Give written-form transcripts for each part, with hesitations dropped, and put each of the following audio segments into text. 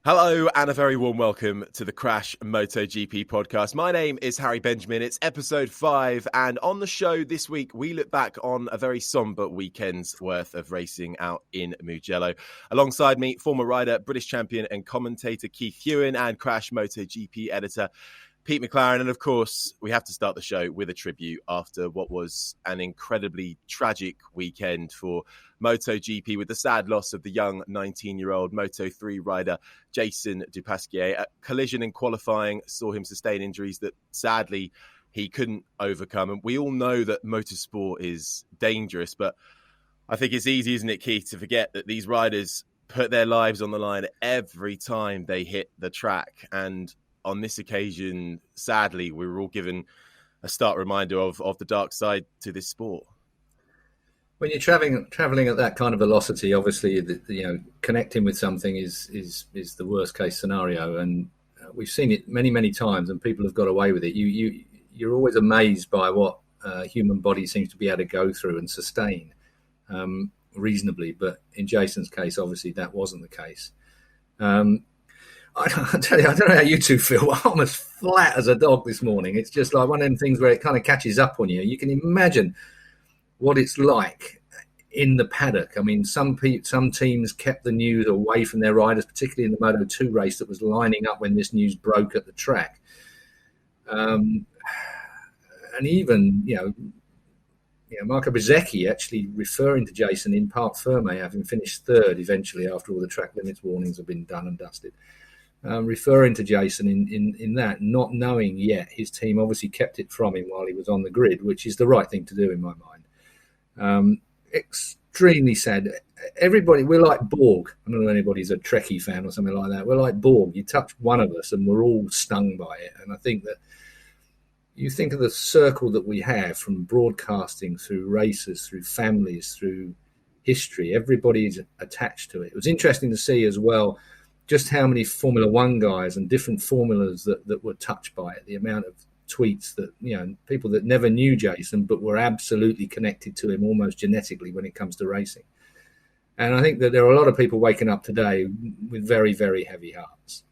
Hello and a very warm welcome to the Crash MotoGP podcast. My name is Harry Benjamin. It's episode 5, and on the show this week we look back on a very somber weekend's worth of racing out in Mugello. Alongside me, former rider, British champion and commentator Keith Hewen, and Crash MotoGP editor Pete McLaren. And of course, we have to start the show with a tribute after what was an incredibly tragic weekend for MotoGP, with the sad loss of the young 19-year-old Moto3 rider Jason Dupasquier. A collision in qualifying saw him sustain injuries that sadly he couldn't overcome. And we all know that motorsport is dangerous, but I think it's easy, isn't it, Keith, to forget that these riders put their lives on the line every time they hit the track. And on this occasion, sadly, we were all given a stark reminder of the dark side to this sport. When you're traveling at that kind of velocity, obviously, connecting with something is the worst case scenario, and we've seen it many times, and people have got away with it. You're always amazed by what human body seems to be able to go through and sustain reasonably, but in Jason's case, obviously, that wasn't the case. I tell you, I don't know how you two feel. I'm as flat as a dog this morning. It's just like one of them things where it kind of catches up on you. You can imagine what it's like in the paddock. I mean, some teams kept the news away from their riders, particularly in the Moto2 race that was lining up when this news broke at the track. And even, Marco Bezzecchi actually referring to Jason in Parc Fermé, having finished third eventually after all the track limits warnings have been done and dusted. Referring to Jason in that, not knowing yet, his team obviously kept it from him while he was on the grid, which is the right thing to do in my mind. Extremely sad. Everybody, we're like Borg. I don't know if anybody's a Trekkie fan or something like that. We're like Borg. You touch one of us and we're all stung by it. And I think that you think of the circle that we have from broadcasting through races, through families, through history. Everybody is attached to it. It was interesting to see as well just how many Formula One guys and different formulas that were touched by it, the amount of tweets that, people that never knew Jason but were absolutely connected to him almost genetically when it comes to racing. And I think that there are a lot of people waking up today with very, very heavy hearts.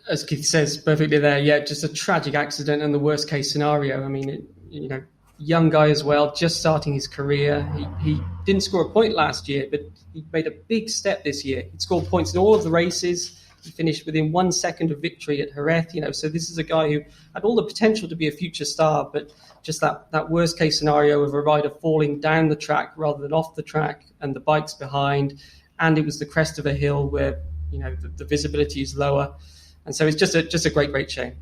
As Keith says perfectly there, just a tragic accident and the worst case scenario. I mean, young guy as well, just starting his career. He didn't score a point last year, but he made a big step this year. He scored points in all of the races. He finished within 1 second of victory at Jerez. So this is a guy who had all the potential to be a future star, but just that worst case scenario of a rider falling down the track rather than off the track, and the bike's behind, and it was the crest of a hill where the visibility is lower, and so it's just a great shame.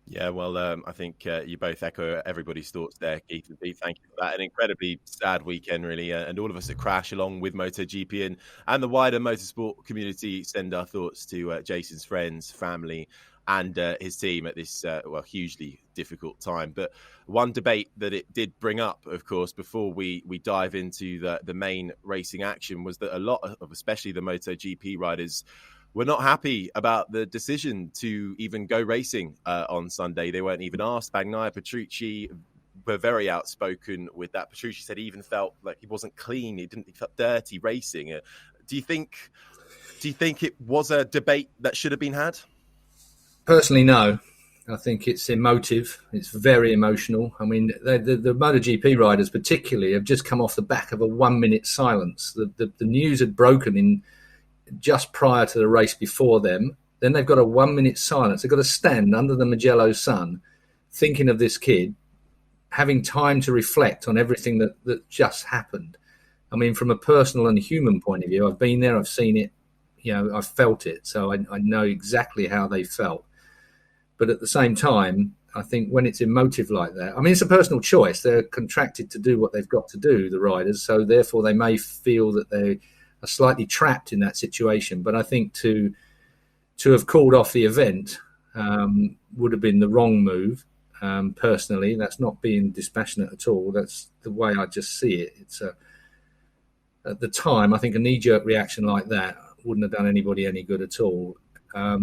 Yeah, well, I think you both echo everybody's thoughts there, Keith and Pete. Thank you for that. An incredibly sad weekend, really. And all of us at Crash, along with MotoGP and the wider motorsport community, send our thoughts to Jason's friends, family, and his team at this, hugely difficult time. But one debate that it did bring up, of course, before we dive into the main racing action, was that a lot of, especially the MotoGP riders, were not happy about the decision to even go racing on Sunday. They weren't even asked. Bagnaia, Petrucci were very outspoken with that. Petrucci said he even felt like he wasn't clean. He felt dirty racing. Do you think it was a debate that should have been had? Personally, no. I think it's emotive. It's very emotional. I mean, the MotoGP riders particularly have just come off the back of a 1 minute silence. The news had broken in just prior to the race before them. Then they've got a 1 minute silence. They've got to stand under the Mugello sun thinking of this kid, having time to reflect on everything that just happened. I mean, from a personal and human point of view, I've been there, I've seen it, I've felt it. So I know exactly how they felt. But at the same time, I think when it's emotive like that, I mean, it's a personal choice. They're contracted to do what they've got to do, the riders. So therefore they may feel that they are slightly trapped in that situation. But I think to have called off the event would have been the wrong move. Personally, that's not being dispassionate at all. That's the way I just see it. It's at the time, I think a knee-jerk reaction like that wouldn't have done anybody any good at all. I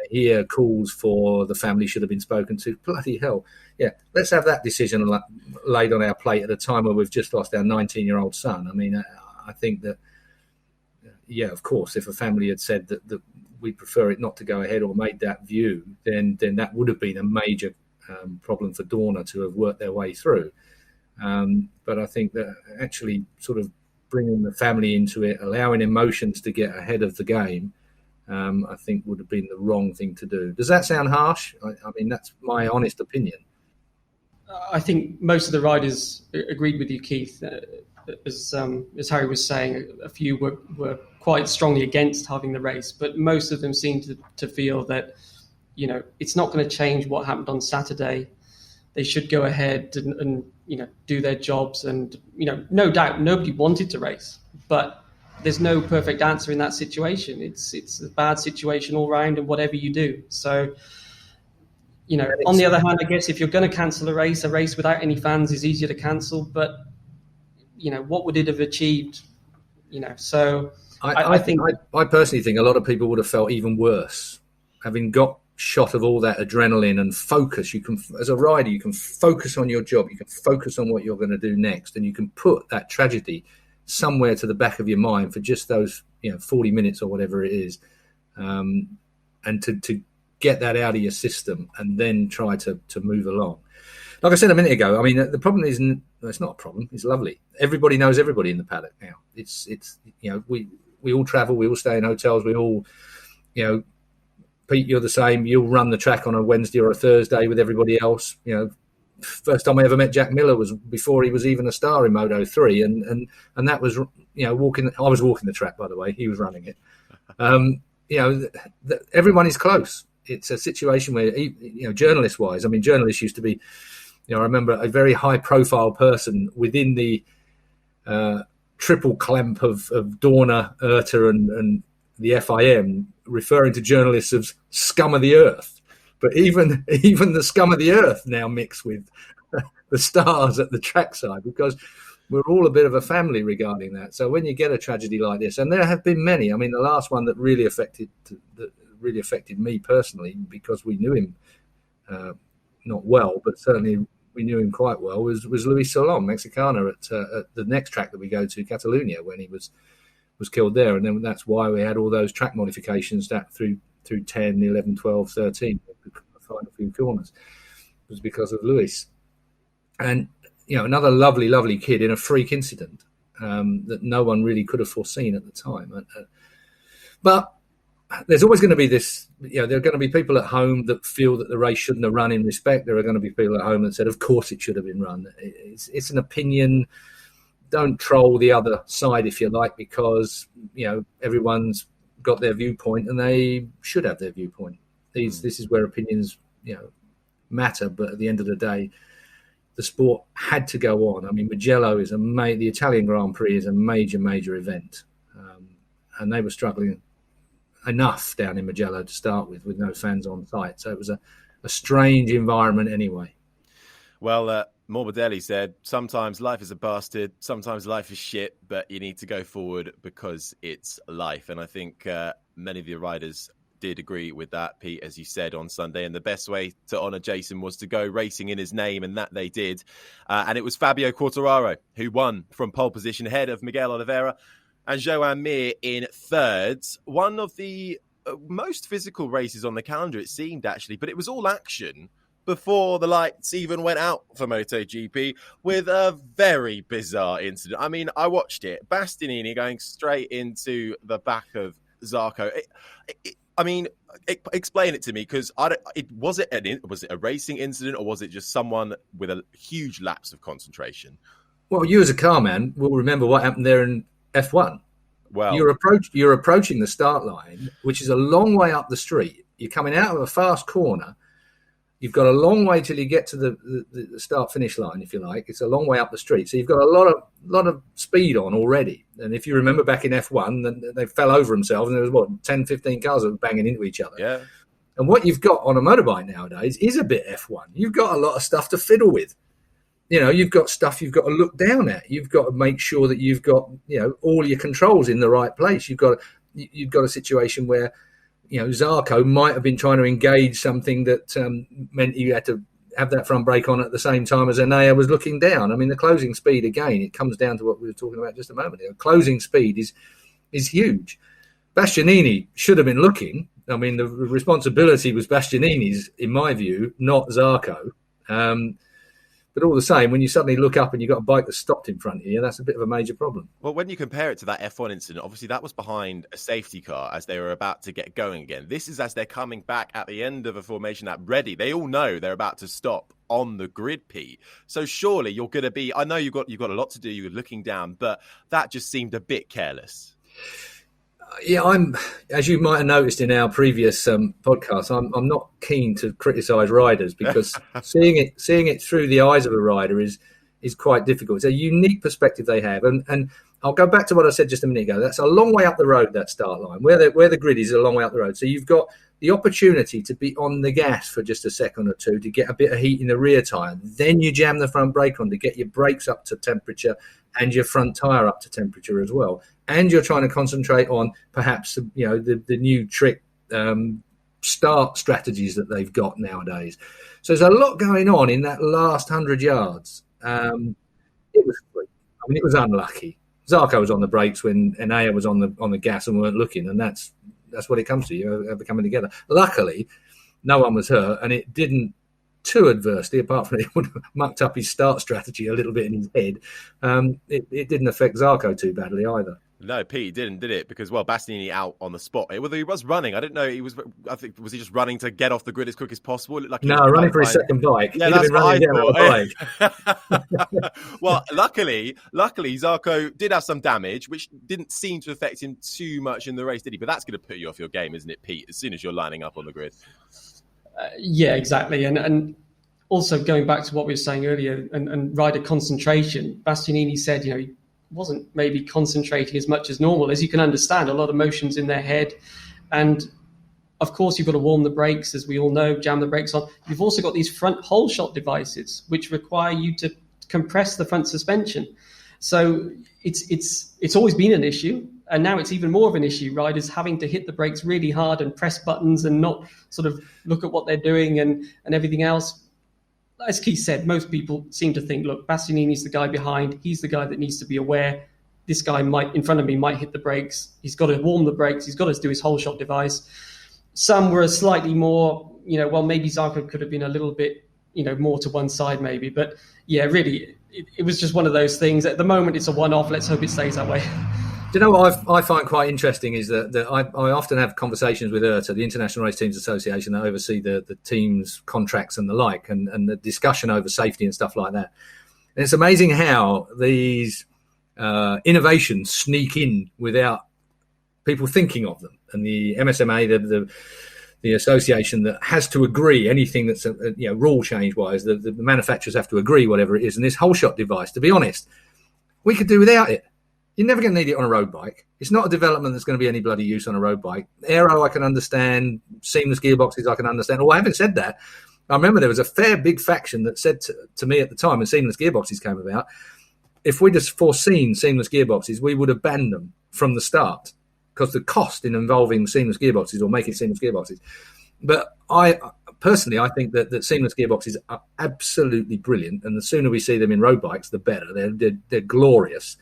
hear calls for the family should have been spoken to. Bloody hell. Yeah, let's have that decision laid on our plate at a time where we've just lost our 19-year-old son. I mean, I think that yeah, of course, if a family had said that we prefer it not to go ahead or made that view, then that would have been a major problem for Dorna to have worked their way through. But I think that actually sort of bringing the family into it, allowing emotions to get ahead of the game, I think would have been the wrong thing to do. Does that sound harsh? I mean, that's my honest opinion. I think most of the riders agreed with you, Keith. As Harry was saying, a few were quite strongly against having the race, but most of them seemed to feel that, you know, it's not going to change what happened on Saturday. They should go ahead and you know, do their jobs. And, you know, no doubt nobody wanted to race, but there's no perfect answer in that situation. It's a bad situation all round, and whatever you do. So, you know, on the other hand, I guess if you're going to cancel a race without any fans is easier to cancel. But, you know, what would it have achieved? You know, so I personally think a lot of people would have felt even worse, having got shot of all that adrenaline and focus. You can, as a rider, you can focus on your job, you can focus on what you're going to do next, and you can put that tragedy somewhere to the back of your mind for just those, you know, 40 minutes or whatever it is, and to get that out of your system and then try to move along. Like I said a minute ago, I mean, the problem isn't, it's not a problem, it's lovely. Everybody knows everybody in the paddock now. It's you know, we all travel, we all stay in hotels, we all, you know, Pete, you're the same. You'll run the track on a Wednesday or a Thursday with everybody else. You know, first time I ever met Jack Miller was before he was even a star in Moto 3, and that was, you know, walking. I was walking the track, by the way. He was running it. You know, everyone is close. It's a situation where, you know, journalist-wise, I mean, journalists used to be, you know, I remember a very high-profile person within the triple clamp of Dorna, IRTA, and the FIM, referring to journalists as scum of the earth. But even the scum of the earth now mix with the stars at the trackside, because we're all a bit of a family regarding that. So when you get a tragedy like this, and there have been many, I mean, the last one that really affected me personally, because we knew him not well, but certainly we knew him quite well, was Luis Solon, Mexicana, at the next track that we go to, Catalunya, when he was killed there. And then that's why we had all those track modifications that through 10, 11, 12, 13, the final few corners, was because of Luis. And, you know, another lovely, lovely kid in a freak incident that no one really could have foreseen at the time. But there's always going to be this, you know, there are going to be people at home that feel that the race shouldn't have run in respect. There are going to be people at home that said, of course it should have been run. It's an opinion. Don't troll the other side, if you like, because, you know, everyone's got their viewpoint and they should have their viewpoint. This is where opinions, you know, matter. But at the end of the day, the sport had to go on. I mean, Mugello is the Italian Grand Prix is a major, major event. And they were struggling enough down in Mugello to start with no fans on site. So it was a strange environment anyway. Well, Morbidelli said, sometimes life is a bastard, sometimes life is shit, but you need to go forward because it's life. And I think many of your riders did agree with that, Pete, as you said on Sunday. And the best way to honour Jason was to go racing in his name, and that they did. And it was Fabio Quartararo who won from pole position ahead of Miguel Oliveira and Joan Mir in third. One of the most physical races on the calendar, it seemed, actually, but it was all action before the lights even went out for MotoGP, with a very bizarre incident. I mean, I watched it. Bastianini going straight into the back of Zarco. Explain it to me, because was it a racing incident, or was it just someone with a huge lapse of concentration? Well, you as a car man will remember what happened there in F1. Well, you're approaching the start line, which is a long way up the street. You're coming out of a fast corner. You've got a long way till you get to the start-finish line, if you like. It's a long way up the street. So you've got a lot of speed on already. And if you remember back in F1, they fell over themselves, and there was, 10, 15 cars that were banging into each other. Yeah. And what you've got on a motorbike nowadays is a bit F1. You've got a lot of stuff to fiddle with. You know, you've got stuff you've got to look down at. You've got to make sure that you've got, you know, all your controls in the right place. You've got a situation where, you know, Zarco might have been trying to engage something that meant you had to have that front brake on at the same time as Enea was looking down. I mean, the closing speed, again, it comes down to what we were talking about just a moment ago. Closing speed is huge. Bastianini should have been looking. I mean, the responsibility was Bastianini's, in my view, not Zarco. But all the same, when you suddenly look up and you've got a bike that's stopped in front of you, that's a bit of a major problem. Well, when you compare it to that F1 incident, obviously that was behind a safety car as they were about to get going again. This is as they're coming back at the end of a formation lap ready. They all know they're about to stop on the grid, Pete. So surely you're going to be, I know you've got a lot to do, you're looking down, but that just seemed a bit careless. Yeah, as you might have noticed in our previous podcast, I'm not keen to criticise riders because seeing it through the eyes of a rider is quite difficult. It's a unique perspective they have, and I'll go back to what I said just a minute ago. That's a long way up the road, that start line, where the grid is a long way up the road. So you've got the opportunity to be on the gas for just a second or two to get a bit of heat in the rear tyre. Then you jam the front brake on to get your brakes up to temperature and your front tyre up to temperature as well. And you're trying to concentrate on perhaps, the new trick start strategies that they've got nowadays. So there's a lot going on in that last 100 yards. It was unlucky. Zarco was on the brakes when Enea was on the gas and weren't looking, and that's what it comes to. You ever coming together. Luckily, no one was hurt, and it didn't too adversely, apart from it would have mucked up his start strategy a little bit in his head. It didn't affect Zarco too badly either. No, Pete didn't, did it? Because, Bastianini out on the spot. Whether he was running, I didn't know. Was he just running to get off the grid as quick as possible? It looked like running for his second bike. Yeah, that's what I thought. Well, luckily, Zarco did have some damage, which didn't seem to affect him too much in the race, did he? But that's going to put you off your game, isn't it, Pete? As soon as you're lining up on the grid. Yeah, exactly. And also going back to what we were saying earlier and rider concentration, Bastianini said, he wasn't maybe concentrating as much as normal. As you can understand, a lot of emotions in their head. And of course, you've got to warm the brakes, as we all know, jam the brakes on. You've also got these front hole shot devices, which require you to compress the front suspension. So it's always been an issue. And now it's even more of an issue, riders having to hit the brakes really hard and press buttons and not sort of look at what they're doing and everything else. As Keith said, most people seem to think, look, Bastianini's the guy behind. He's the guy that needs to be aware. This guy in front of me might hit the brakes. He's got to warm the brakes. He's got to do his whole shot device. Some were slightly more, maybe Zarco could have been a little bit, more to one side maybe. But yeah, really, it was just one of those things. At the moment, it's a one-off. Let's hope it stays that way. Do you know what I find quite interesting is that I often have conversations with IRTA, the International Race Teams Association, that oversee the teams' contracts and the like, and the discussion over safety and stuff like that. And it's amazing how these innovations sneak in without people thinking of them. And the MSMA, the association that has to agree anything that's rule change wise, the manufacturers have to agree whatever it is. And this whole shot device, to be honest, we could do without it. You're never going to need it on a road bike. It's not a development that's going to be any bloody use on a road bike. Aero, I can understand. Seamless gearboxes, I can understand. Well, having said that, I remember there was a fair big faction that said to me at the time when seamless gearboxes came about, if we'd just foreseen seamless gearboxes, we would have banned them from the start because the cost in involving seamless gearboxes or making seamless gearboxes. But I think that seamless gearboxes are absolutely brilliant, and the sooner we see them in road bikes, the better. They're glorious.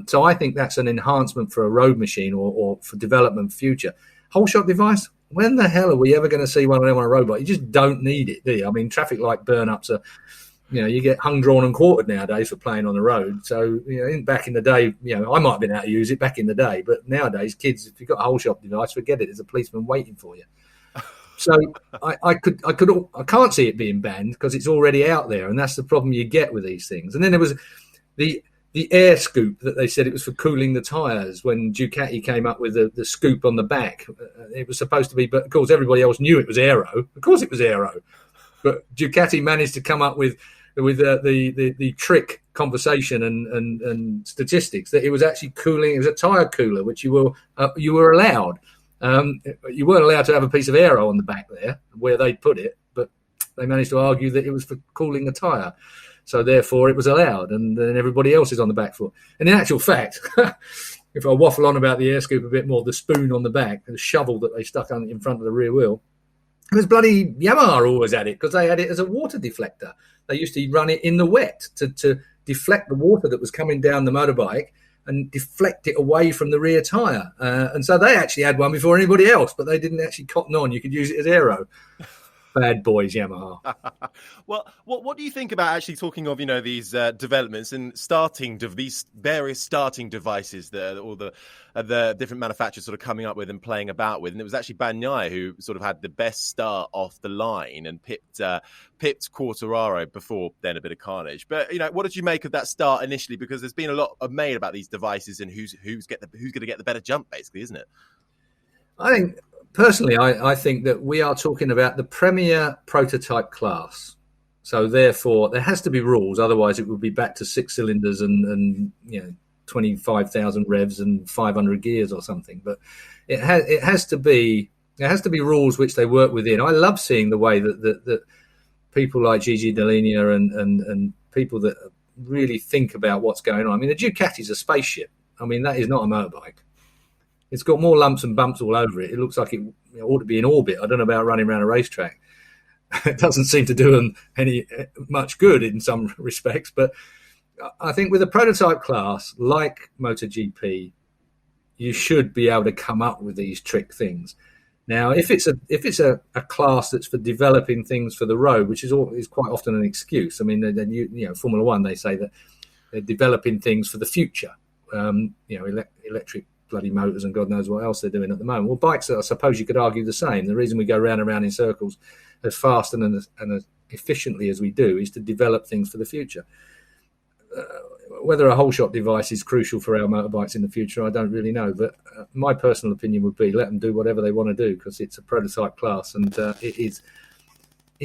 So I think that's an enhancement for a road machine or for development future. Whole shot device, when the hell are we ever going to see one of them on a road bike? You just don't need it, do you? I mean, traffic light burn-ups are, you get hung, drawn and quartered nowadays for playing on the road. So, back in the day, I might have been able to use it back in the day. But nowadays, kids, if you've got a whole shot device, forget it. There's a policeman waiting for you. So I can't see it being banned because it's already out there. And that's the problem you get with these things. And then there was the air scoop that they said it was for cooling the tyres when Ducati came up with the scoop on the back. It was supposed to be, but of course everybody else knew it was aero. Of course it was aero. But Ducati managed to come up with the trick conversation and statistics that it was actually cooling. It was a tyre cooler, which you were allowed. You weren't allowed to have a piece of aero on the back there where they'd put it, but they managed to argue that it was for cooling the tyre. So therefore it was allowed, and then everybody else is on the back foot. And in actual fact, if I waffle on about the air scoop a bit more, the spoon on the back, the shovel that they stuck on in front of the rear wheel, it was bloody Yamaha always had it because they had it as a water deflector. They used to run it in the wet to deflect the water that was coming down the motorbike and deflect it away from the rear tyre. And so they actually had one before anybody else, but they didn't actually cotton on. You could use it as aero. Bad boys, Yamaha. Well, what do you think about actually talking of, these developments and these various starting devices that all the different manufacturers sort of coming up with and playing about with? And it was actually Bagnaia who sort of had the best start off the line and pipped Quartararo before then a bit of carnage. But what did you make of that start initially? Because there's been a lot made about these devices and who's going to get the better jump, basically, isn't it? Personally, I think that we are talking about the premier prototype class. So therefore, there has to be rules. Otherwise, it would be back to 6 cylinders and 25,000 revs and 500 gears or something. But it has to be rules which they work within. I love seeing the way that people like Gigi Dall'Igna and people that really think about what's going on. I mean, the Ducati's a spaceship. I mean, that is not a motorbike. It's got more lumps and bumps all over it. It looks like it ought to be in orbit. I don't know about running around a racetrack. It doesn't seem to do them much good in some respects. But I think with a prototype class like MotoGP, you should be able to come up with these trick things. Now, if it's a class that's for developing things for the road, which is quite often an excuse. I mean, Formula One, they say that they're developing things for the future. Electric bloody motors and God knows what else they're doing at the moment. Well, bikes, I suppose you could argue the same. The reason we go round and round in circles as fast and as efficiently as we do is to develop things for the future. Whether a whole shot device is crucial for our motorbikes in the future, I don't really know. But my personal opinion would be let them do whatever they want to do because it's a prototype class and it's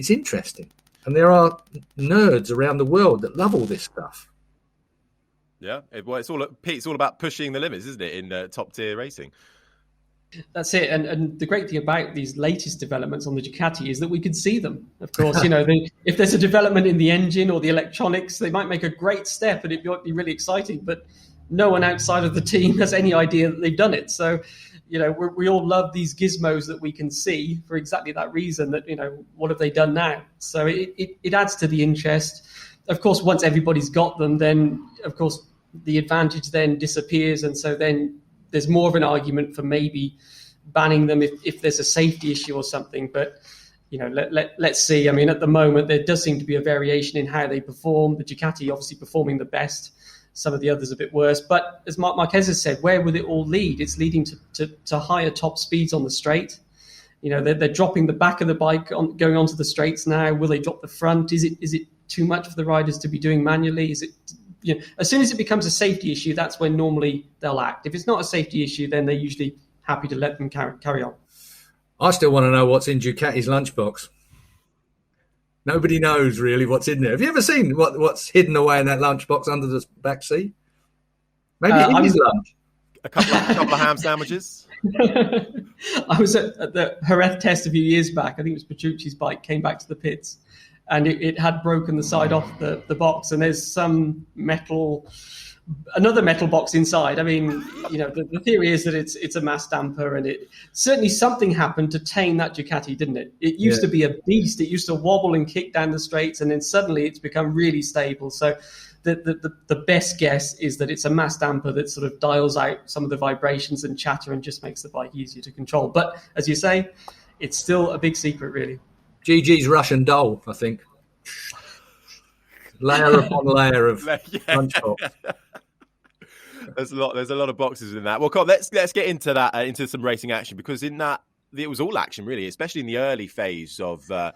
interesting. And there are nerds around the world that love all this stuff. Yeah, it's all about pushing the limits, isn't it, in top tier racing? That's it. And the great thing about these latest developments on the Ducati is that we can see them. Of course, if there's a development in the engine or the electronics, they might make a great step and it might be really exciting, but no one outside of the team has any idea that they've done it. So, we all love these gizmos that we can see for exactly that reason that, what have they done now? So it adds to the interest. Of course, once everybody's got them, then, of course, the advantage then disappears. And so then there's more of an argument for maybe banning them if there's a safety issue or something. But, let's see. I mean, at the moment, there does seem to be a variation in how they perform. The Ducati obviously performing the best. Some of the others a bit worse. But as Marc Marquez has said, where will it all lead? It's leading to higher top speeds on the straight. They're dropping the back of the bike going onto the straights now. Will they drop the front? Is it too much for the riders to be doing manually? Is it, as soon as it becomes a safety issue, that's when normally they'll act. If it's not a safety issue, then they're usually happy to let them carry on. I still want to know what's in Ducati's lunchbox. Nobody knows really what's in there. Have you ever seen what's hidden away in that lunchbox under the back seat? Maybe it is lunch. A couple of ham sandwiches. I was at the Jerez test a few years back. I think it was Petrucci's bike came back to the pits and it had broken the side off the box, and there's another metal box inside. I mean, the theory is that it's a mass damper, and it certainly something happened to tame that Ducati, didn't it? It used to be a beast. It used to wobble and kick down the straights, and then suddenly it's become really stable. So the best guess is that it's a mass damper that sort of dials out some of the vibrations and chatter and just makes the bike easier to control. But as you say, it's still a big secret, really. GG's Russian doll, I think. Layer upon layer of lunchbox. There's a lot of boxes in that. Well, come on, let's get into that, into some racing action, because in that it was all action really, especially in the early phase of the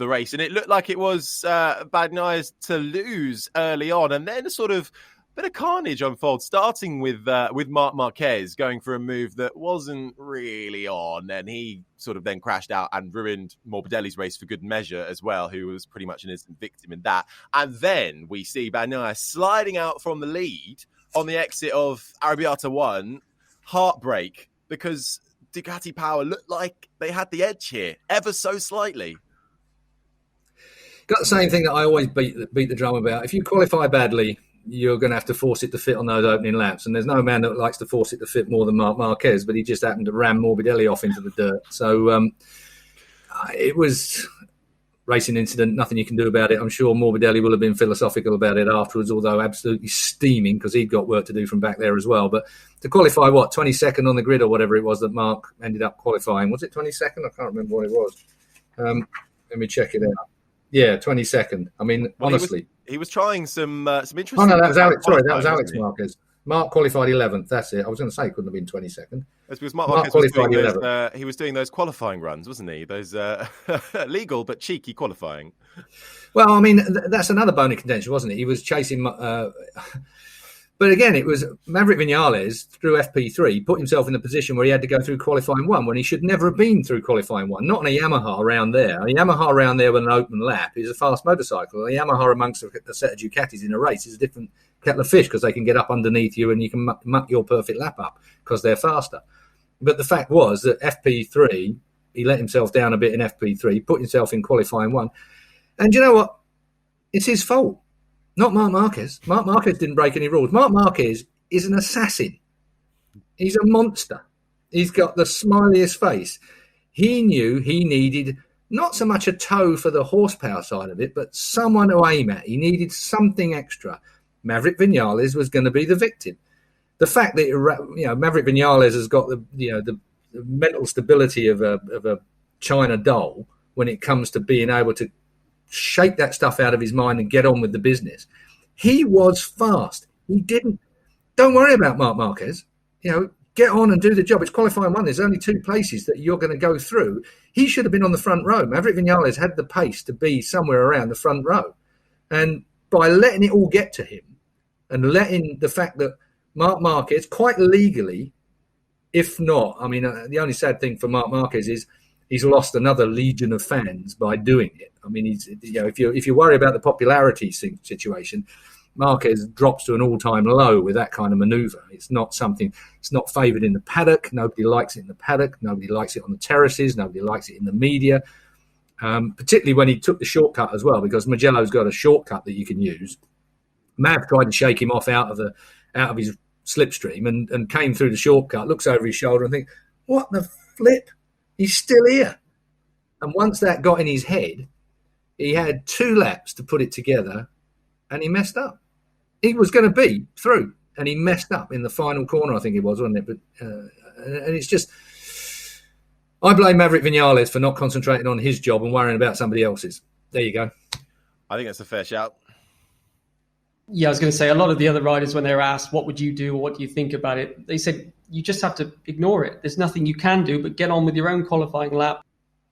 race, and it looked like it was Bagnaia's to lose early on, and then a sort of bit of carnage unfolds, starting with Marc Marquez going for a move that wasn't really on, and he sort of then crashed out and ruined Morbidelli's race for good measure as well, who was pretty much an innocent victim in that. And then we see Bagnaia sliding out from the lead on the exit of Arrabbiata 1, heartbreak, because Ducati Power looked like they had the edge here, ever so slightly. Got the same thing that I always beat the drum about. If you qualify badly, you're going to have to force it to fit on those opening laps. And there's no man that likes to force it to fit more than Marc Marquez, but he just happened to ram Morbidelli off into the dirt. So it was racing incident, nothing you can do about it. I'm sure Morbidelli will have been philosophical about it afterwards, although absolutely steaming because he'd got work to do from back there as well. But to qualify, 22nd on the grid or whatever it was that Mark ended up qualifying, was it 22nd? I can't remember what it was. Let me check it out. Yeah, 22nd. I mean, honestly. He was trying some interesting... Oh, no, that was Alex. Sorry, that was Alex Marquez. Mark qualified 11th. That's it. I was going to say it couldn't have been 22nd. That's because Mark Marquez was doing he was doing those qualifying runs, wasn't he? Those legal but cheeky qualifying. Well, I mean, that's another bone of contention, wasn't it? He was chasing... But again, it was Maverick Vinales through FP3 put himself in the position where he had to go through qualifying 1 when he should never have been through qualifying 1. Not on a Yamaha around there. A Yamaha around there with an open lap is a fast motorcycle. A Yamaha amongst a set of Ducatis in a race is a different kettle of fish because they can get up underneath you and you can muck your perfect lap up because they're faster. But the fact was that FP3, he let himself down a bit in FP3, put himself in qualifying 1. And you know what? It's his fault. Not Marc Marquez. Marc Marquez didn't break any rules. Marc Marquez is an assassin. He's a monster. He's got the smiliest face. He knew he needed not so much a toe for the horsepower side of it, but someone to aim at. He needed something extra. Maverick Vinales was going to be the victim. The fact that Maverick Vinales has got the mental stability of a China doll when it comes to being able to shake that stuff out of his mind and get on with the business. He was fast. Don't worry about Marc Marquez. Get on and do the job. It's qualifying 1. There's only 2 places that you're going to go through. He should have been on the front row. Maverick Vinales had the pace to be somewhere around the front row. And by letting it all get to him and letting the fact that Marc Marquez, quite legally, if not, I mean, the only sad thing for Marc Marquez is he's lost another legion of fans by doing it. I mean, if you worry about the popularity situation, Marquez drops to an all-time low with that kind of manoeuvre. It's not favoured in the paddock. Nobody likes it in the paddock. Nobody likes it on the terraces. Nobody likes it in the media, particularly when he took the shortcut as well, because Mugello's got a shortcut that you can use. Mav tried to shake him off out of his slipstream and came through the shortcut, looks over his shoulder and thinks, what the flip? He's still here. And once that got in his head, he had 2 laps to put it together and he messed up. He was going to be through and he messed up in the final corner, I think it was, wasn't it? But and it's just, I blame Maverick Vinales for not concentrating on his job and worrying about somebody else's. There you go. I think that's a fair shout. Yeah, I was going to say, a lot of the other riders, when they were asked, what would you do or what do you think about it? They said, you just have to ignore it. There's nothing you can do but get on with your own qualifying lap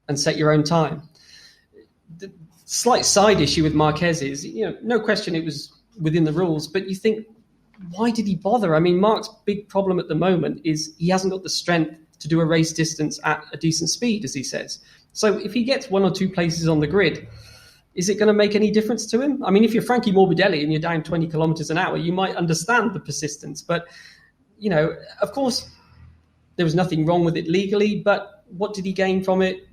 and set your own time. The slight side issue with Marquez is, no question it was within the rules, but you think, why did he bother? I mean, Mark's big problem at the moment is he hasn't got the strength to do a race distance at a decent speed, as he says. So if he gets 1 or 2 places on the grid, is it going to make any difference to him? I mean, if you're Frankie Morbidelli and you're down 20 kilometers an hour, you might understand the persistence. But, of course, there was nothing wrong with it legally, but what did he gain from it?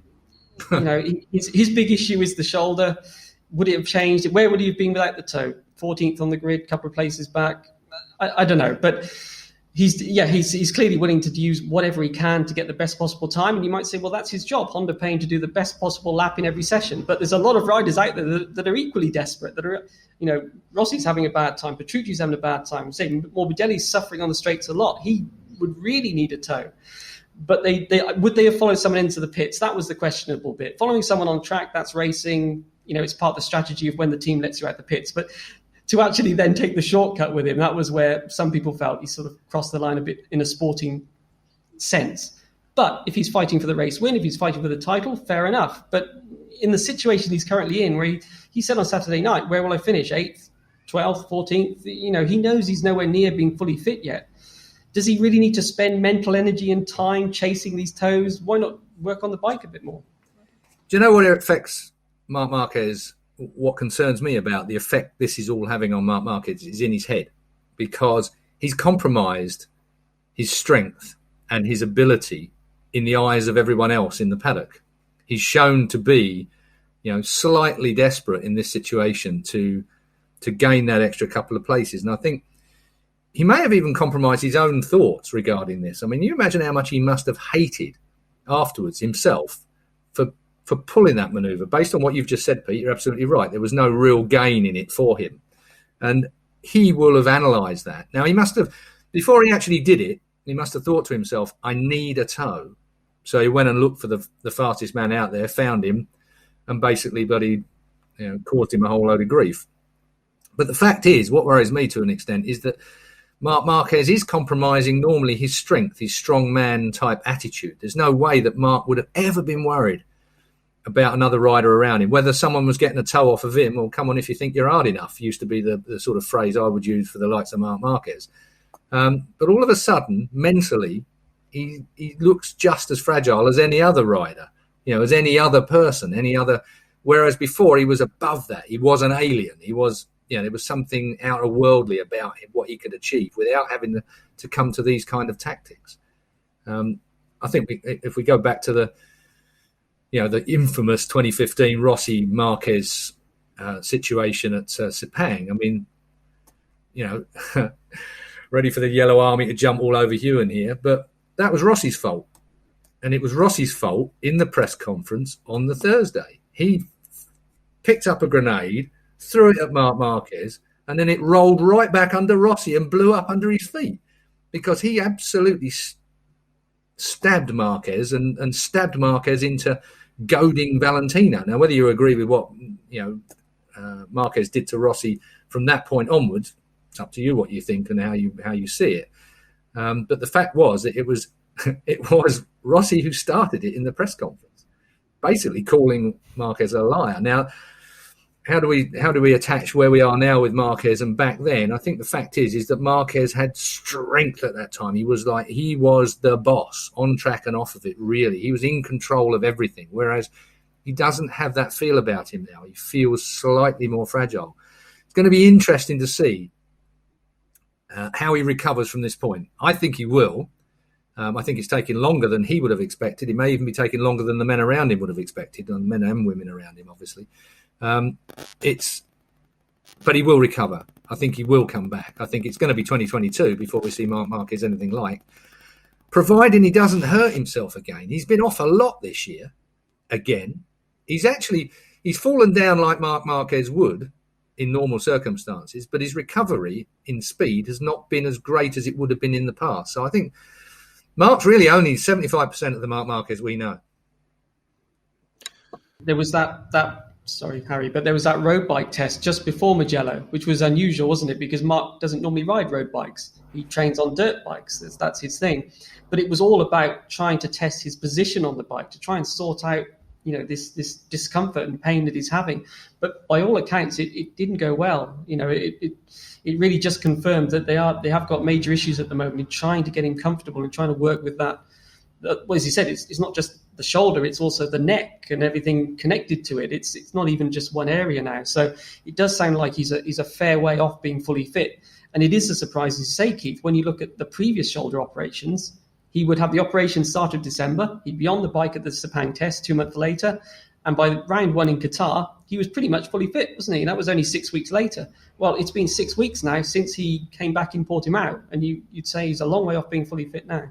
His big issue is the shoulder. Would it have changed? Where would he have been without the toe? 14th on the grid, couple of places back. I don't know, but he's clearly willing to use whatever he can to get the best possible time. And you might say, well, that's his job, Honda paying to do the best possible lap in every session. But there's a lot of riders out there that are equally desperate. That are, Rossi's having a bad time, Petrucci's having a bad time. Saying Morbidelli's suffering on the straights a lot. He would really need a toe. But would they have followed someone into the pits? That was the questionable bit. Following someone on track, that's racing. It's part of the strategy of when the team lets you out the pits. But to actually then take the shortcut with him, that was where some people felt he sort of crossed the line a bit in a sporting sense. But if he's fighting for the race win, if he's fighting for the title, fair enough. But in the situation he's currently in, where he said on Saturday night, where will I finish? 8th, 12th, 14th? He knows he's nowhere near being fully fit yet. Does he really need to spend mental energy and time chasing these toes? Why not work on the bike a bit more? Do you know what affects Marc Marquez? What concerns me about the effect this is all having on Marc Marquez is in his head, because he's compromised his strength and his ability in the eyes of everyone else in the paddock. He's shown to be, slightly desperate in this situation to gain that extra couple of places. And I think he may have even compromised his own thoughts regarding this. I mean, you imagine how much he must have hated afterwards himself for for pulling that manoeuvre. Based on what you've just said, Pete, you're absolutely right. There was no real gain in it for him. And he will have analysed that. Now, he must have, before he actually did it, he must have thought to himself, I need a tow. So he went and looked for the fastest man out there, found him, and basically caused him a whole load of grief. But the fact is, what worries me to an extent is that Marc Marquez is compromising normally his strength, his strong man type attitude. There's no way that Marc would have ever been worried about another rider around him, whether someone was getting a toe off of him or come on if you think you're hard enough, used to be the sort of phrase I would use for the likes of Marc Marquez. But all of a sudden, mentally, he looks just as fragile as any other rider, as any other person, whereas before he was above that. He was an alien. He was, there was something outer-worldly about him, what he could achieve without having to come to these kind of tactics. I think if we go back to the infamous 2015 Rossi Marquez situation at Sepang, I mean, ready for the Yellow Army to jump all over Ewan here, but that was Rossi's fault. And it was Rossi's fault in the press conference on the Thursday. He picked up a grenade, threw it at Marc Marquez, and then it rolled right back under Rossi and blew up under his feet because he absolutely stabbed Marquez and stabbed Marquez into goading Valentino. Now, whether you agree with what Marquez did to Rossi from that point onwards, it's up to you what you think and how you see it. But the fact was that it was Rossi who started it in the press conference, basically calling Marquez a liar. Now, how do we attach where we are now with Marquez and back then? I think the fact is that Marquez had strength at that time. He was the boss on track and off of it, really. He was in control of everything, whereas he doesn't have that feel about him now. He feels slightly more fragile. It's going to be interesting to see how he recovers from this point. I think he will. I think it's taking longer than he would have expected. It may even be taking longer than the men around him would have expected, and men and women around him, obviously. But he will recover. I think he will come back. I think it's going to be 2022 before we see Marc Marquez anything like, providing he doesn't hurt himself again. He's been off a lot this year. Again, he's fallen down like Marc Marquez would in normal circumstances, but his recovery in speed has not been as great as it would have been in the past. So I think Marc's really only 75% of the Marc Marquez we know. There was sorry, Harry, but there was that road bike test just before Mugello, which was unusual, wasn't it? Because Marc doesn't normally ride road bikes. He trains on dirt bikes. That's his thing. But it was all about trying to test his position on the bike, to try and sort out, this discomfort and pain that he's having. But by all accounts, it didn't go well. It really just confirmed that they have got major issues at the moment in trying to get him comfortable and trying to work with that. Well, as you said, it's not just the shoulder, it's also the neck and everything connected to it. It's not even just one area now. So it does sound like he's a fair way off being fully fit. And it is a surprise, as you say, Keith, when you look at the previous shoulder operations, he would have the operation start of December. He'd be on the bike at the Sepang test 2 months later. And by round one in Qatar, he was pretty much fully fit, wasn't he? And that was only 6 weeks later. Well, it's been 6 weeks now since he came back in Portimao. And you'd say he's a long way off being fully fit now.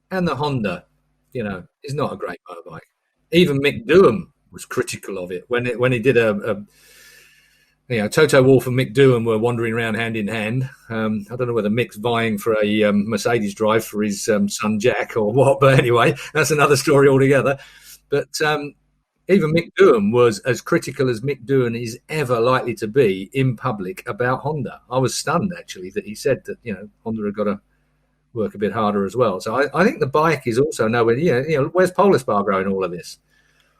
And the Honda, is not a great motorbike. Even Mick Doohan was critical of it when he did Toto Wolff and Mick Doohan were wandering around hand in hand. I don't know whether Mick's vying for a Mercedes drive for his son Jack or what, but anyway, that's another story altogether. But even Mick Doohan was as critical as Mick Doohan is ever likely to be in public about Honda. I was stunned, actually, that he said that, Honda had got to work a bit harder as well. So I think the bike is also nowhere, where's Polar Spargo in all of this?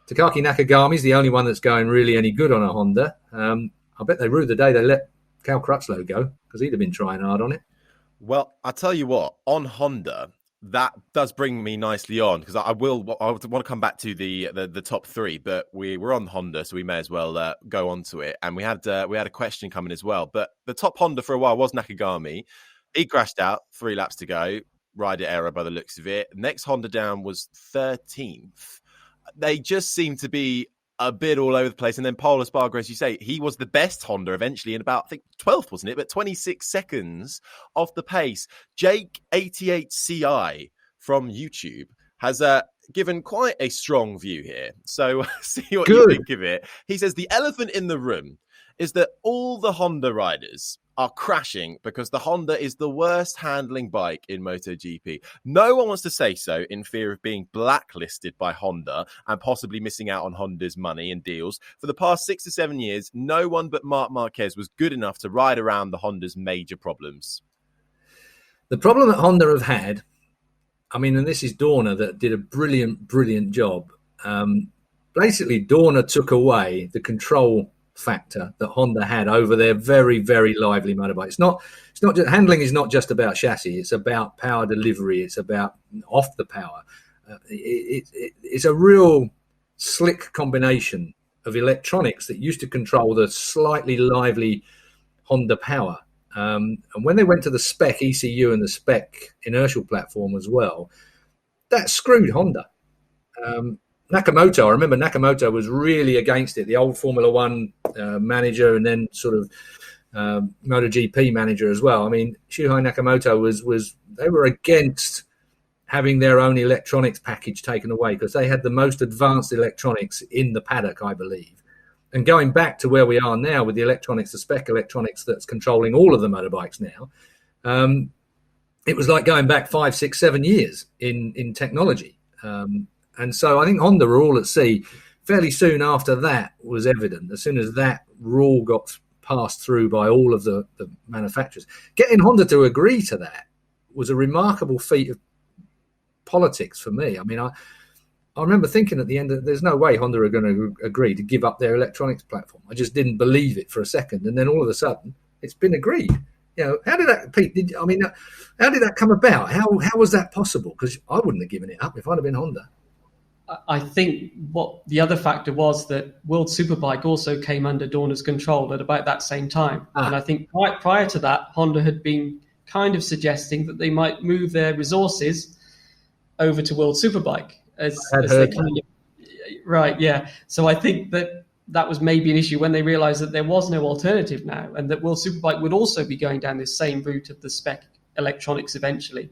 Takaki Nakagami is the only one that's going really any good on a Honda. I bet they rue the day they let Cal Crutchlow go because he'd have been trying hard on it. Well, I'll tell you what, on Honda, that does bring me nicely on because I want to come back to the top three, but we're on Honda, so we may as well go on to it. And we had a question coming as well. But the top Honda for a while was Nakagami. He crashed out, 3 laps to go, rider error by the looks of it. Next Honda down was 13th. They just seem to be a bit all over the place. And then Pol Espargaro, as you say, he was the best Honda eventually in about, I think, 12th, wasn't it? But 26 seconds off the pace. Jake88CI from YouTube has given quite a strong view here. So see what Good. you think of it. He says the elephant in the room is that all the Honda riders are crashing because the Honda is the worst handling bike in MotoGP. No one wants to say so in fear of being blacklisted by Honda and possibly missing out on Honda's money and deals. For the past 6 to 7 years, no one but Marc Marquez was good enough to ride around the Honda's major problems. The problem that Honda have had, I mean, and this is Dorna that did a brilliant job. Basically, Dorna took away the control factor that Honda had over their very, very lively motorbike. It's not just handling is not just about chassis. It's about power delivery. It's about off the power. It's a real slick combination of electronics that used to control the slightly lively Honda power. And when they went to the spec ECU and the spec inertial platform as well, that screwed Honda. Nakamoto, I remember Nakamoto was really against it, the old Formula One manager and then sort of MotoGP manager as well. I mean, Shuhei Nakamoto they were against having their own electronics package taken away because they had the most advanced electronics in the paddock, I believe. And going back to where we are now with the electronics, the spec electronics that's controlling all of the motorbikes now, it was like going back 5, 6, 7 years in technology. And so I think Honda were all at sea. Fairly soon after that was evident, as soon as that rule got passed through by all of the manufacturers. Getting Honda to agree to that was a remarkable feat of politics for me. I mean, I remember thinking at the end that there's no way Honda are going to agree to give up their electronics platform. I just didn't believe it for a second. And then all of a sudden, it's been agreed. You know, how did that, Pete? How did that come about? How was that possible? Because I wouldn't have given it up if I'd have been Honda. I think what the other factor was that World Superbike also came under Dorna's control at about that same time. And I think prior to that, Honda had been kind of suggesting that they might move their resources over to World Superbike. Right, yeah. So I think that was maybe an issue when they realized that there was no alternative now and that World Superbike would also be going down this same route of the spec electronics eventually.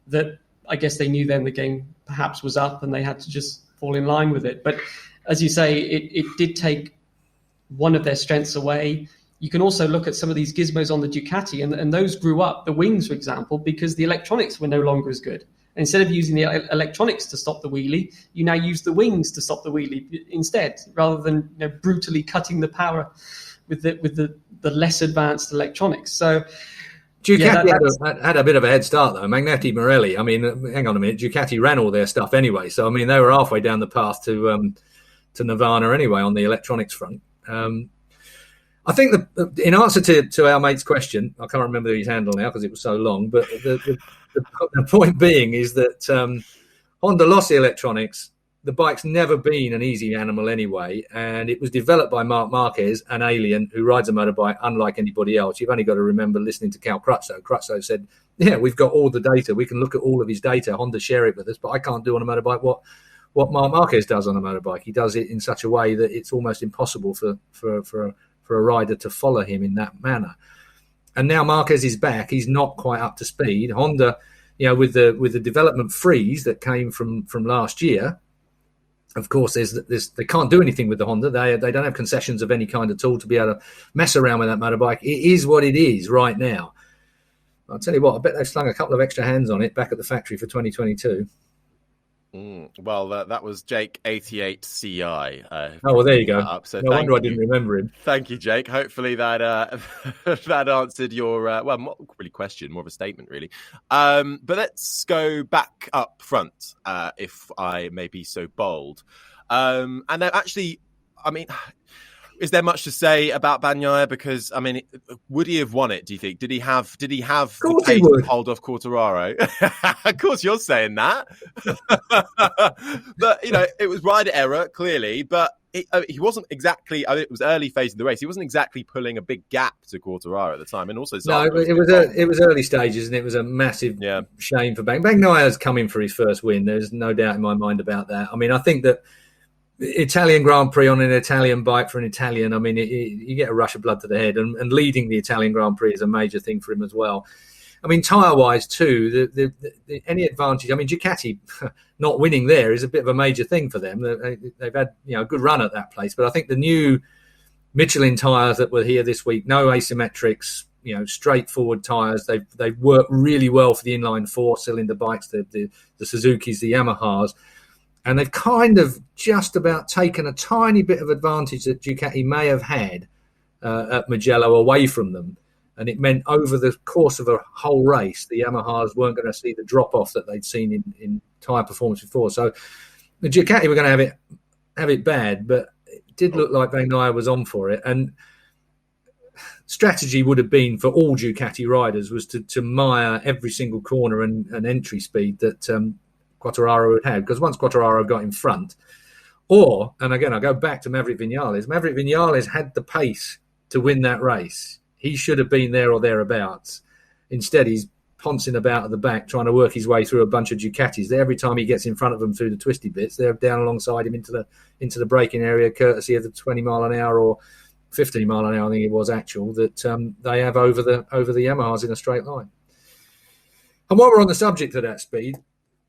That I guess they knew then the game perhaps was up and they had to just fall in line with it. But as you say, it did take one of their strengths away. You can also look at some of these gizmos on the Ducati and those grew up, the wings, for example, because the electronics were no longer as good. And instead of using the electronics to stop the wheelie, you now use the wings to stop the wheelie instead, rather than brutally cutting the power with the less advanced electronics. So Ducati had a bit of a head start, though. Magneti Marelli, I mean, hang on a minute. Ducati ran all their stuff anyway. So, I mean, they were halfway down the path to Nirvana anyway on the electronics front. I think in answer to our mate's question, I can't remember his handle now because it was so long, but the point being is that Honda lost the electronics. The bike's never been an easy animal anyway, and it was developed by Marc Marquez, an alien who rides a motorbike unlike anybody else. You've only got to remember listening to Cal Crutchlow. Crutchlow said, yeah, we've got all the data. We can look at all of his data. Honda share it with us, but I can't do on a motorbike what Marc Marquez does on a motorbike. He does it in such a way that it's almost impossible for a rider to follow him in that manner. And now Marquez is back. He's not quite up to speed. Honda, with the development freeze that came from last year, of course, they can't do anything with the Honda. They don't have concessions of any kind at all to be able to mess around with that motorbike. It is what it is right now. I'll tell you what, I bet they've slung a couple of extra hands on it back at the factory for 2022. Well, that was Jake 88CI. Oh, well, there you go. So no wonder I didn't remember him. Thank you, Jake. Hopefully that that answered your not really question, more of a statement, really. But let's go back up front, if I may be so bold. And then actually, I mean, is there much to say about Bagnaia? Because I mean, would he have won it? Do you think? Did he have the pace to hold off Quartararo? Of course, you're saying that. But it was rider error clearly. But he wasn't exactly. I mean, it was early phase of the race. He wasn't exactly pulling a big gap to Quartararo at the time. And also, it was early stages, and it was a massive shame for Bagnaia's coming for his first win. There's no doubt in my mind about that. I mean, I think that Italian Grand Prix on an Italian bike for an Italian, I mean, you get a rush of blood to the head, and leading the Italian Grand Prix is a major thing for him as well. I mean, tyre-wise too, any advantage. I mean, Ducati not winning there is a bit of a major thing for them. They've had a good run at that place, but I think the new Michelin tyres that were here this week, no asymmetrics, straightforward tyres. They've worked really well for the inline 4-cylinder bikes, the Suzukis, the Yamahas, and they've kind of just about taken a tiny bit of advantage that Ducati may have had at Mugello away from them. And it meant over the course of a whole race, the Yamahas weren't going to see the drop-off that they'd seen in tyre performance before. So the Ducati were going to have it bad, but it did look like Van Aert was on for it. And strategy would have been for all Ducati riders was to mire every single corner and entry speed that Quartararo had had. Because once Quartararo got in front, and again, I go back to Maverick Viñales had the pace to win that race. He should have been there or thereabouts. Instead, he's poncing about at the back, trying to work his way through a bunch of Ducatis. Every time he gets in front of them through the twisty bits, they're down alongside him into the braking area, courtesy of the 20 mile an hour or 15 mile an hour, I think it was actual, that they have over the Yamahas in a straight line. And while we're on the subject of that speed,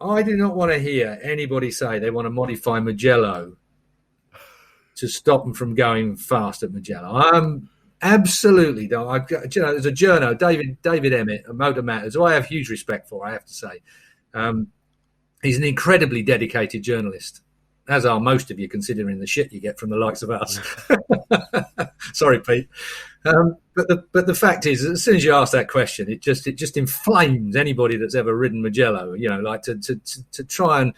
I do not want to hear anybody say they want to modify Mugello to stop them from going fast at Mugello. Absolutely don't. There's a journo, David Emmett, at Motor Matters, who I have huge respect for, I have to say. He's an incredibly dedicated journalist, as are most of you, considering the shit you get from the likes of us. Sorry, Pete. But the fact is, as soon as you ask that question, it just inflames anybody that's ever ridden Mugello. Like to try and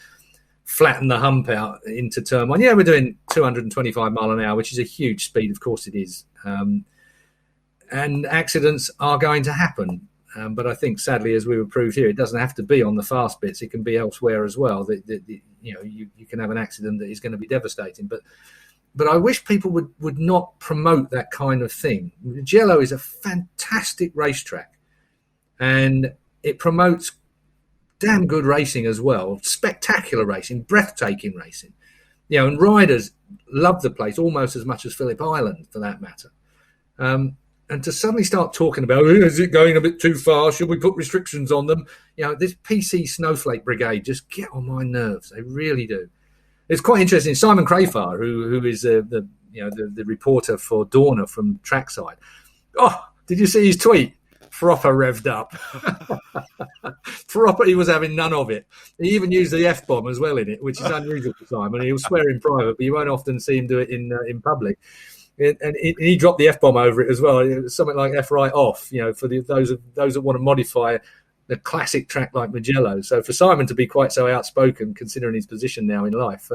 flatten the hump out into turn one. Yeah, we're doing 225 mile an hour, which is a huge speed. Of course it is. And accidents are going to happen. But I think, sadly, as we were proved here, it doesn't have to be on the fast bits. It can be elsewhere as well. You can have an accident that is going to be devastating. But I wish people would not promote that kind of thing. Mugello is a fantastic racetrack, and it promotes damn good racing as well. Spectacular racing, breathtaking racing. And riders love the place almost as much as Phillip Island, for that matter. And to suddenly start talking about, is it going a bit too far? Should we put restrictions on them? This PC snowflake brigade just get on my nerves. They really do. It's quite interesting. Simon Crafar, who is the reporter for Dorna from Trackside. Oh, did you see his tweet? Proper revved up. Proper, he was having none of it. He even used the F-bomb as well in it, which is unusual for Simon. He'll swear in private, but you won't often see him do it in public. And he dropped the F-bomb over it as well. It was something like F right off, for those that want to modify the classic track like Mugello. So for Simon to be quite so outspoken, considering his position now in life,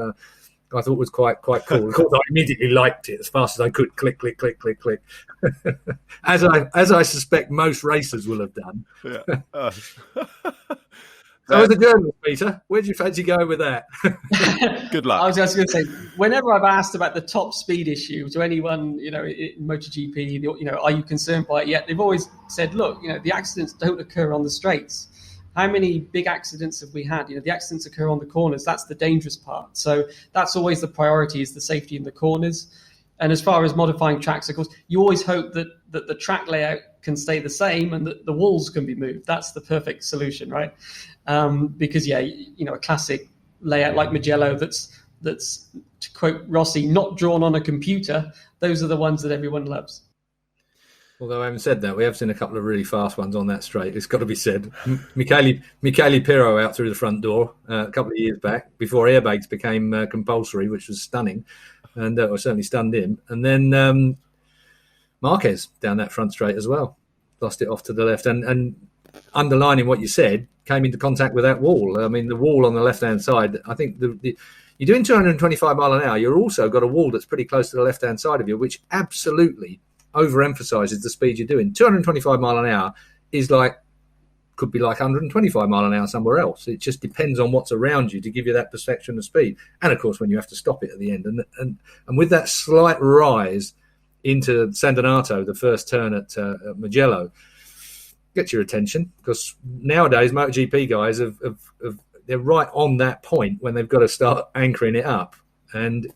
I thought was quite cool. Of course, I immediately liked it as fast as I could. Click, click, click, click, click. as I suspect most racers will have done. Yeah. So as a journalist, Peter, where do you fancy going with that? Good luck. I was just going to say, whenever I've asked about the top speed issue to anyone, in MotoGP, are you concerned by it yet? They've always said, look, the accidents don't occur on the straights. How many big accidents have we had? The accidents occur on the corners. That's the dangerous part. So that's always the priority, is the safety in the corners. And as far as modifying tracks, of course, you always hope that the track layout can stay the same and that the walls can be moved. That's the perfect solution, right? Because, a classic layout like Mugello that's, to quote Rossi, not drawn on a computer, those are the ones that everyone loves. Although I haven't said that, we have seen a couple of really fast ones on that straight. It's got to be said. Michele Pirro out through the front door a couple of years back before airbags became compulsory, which was stunning, and certainly stunned him. And then Marquez down that front straight as well, lost it off to the left. And underlining what you said, came into contact with that wall. I mean, the wall on the left-hand side, I think you're doing 225 mile an hour. You've also got a wall that's pretty close to the left-hand side of you, which absolutely overemphasizes the speed you're doing. 225 mile an hour could be like 125 mile an hour somewhere else. It just depends on what's around you to give you that perception of speed. And of course, when you have to stop it at the end. And with that slight rise into San Donato, the first turn at Mugello, gets your attention, because nowadays MotoGP guys they're right on that point when they've got to start anchoring it up, and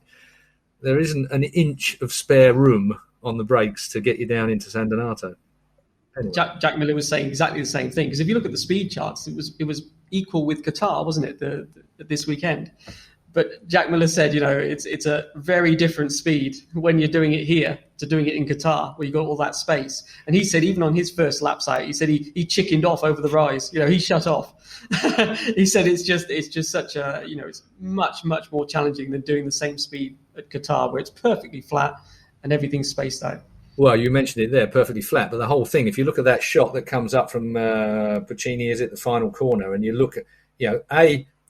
there isn't an inch of spare room on the brakes to get you down into San Donato. Anyway. Jack Miller was saying exactly the same thing, because if you look at the speed charts, it was equal with Qatar, wasn't it, this weekend? But Jack Miller said, it's a very different speed when you're doing it here to doing it in Qatar, where you got all that space. And he said even on his first laps out, he said he chickened off over the rise. He shut off. He said it's just such a, it's much, much more challenging than doing the same speed at Qatar, where it's perfectly flat and everything's spaced out. Well, you mentioned it there, perfectly flat. But the whole thing, if you look at that shot that comes up from Puccini, is it the final corner, and you look at,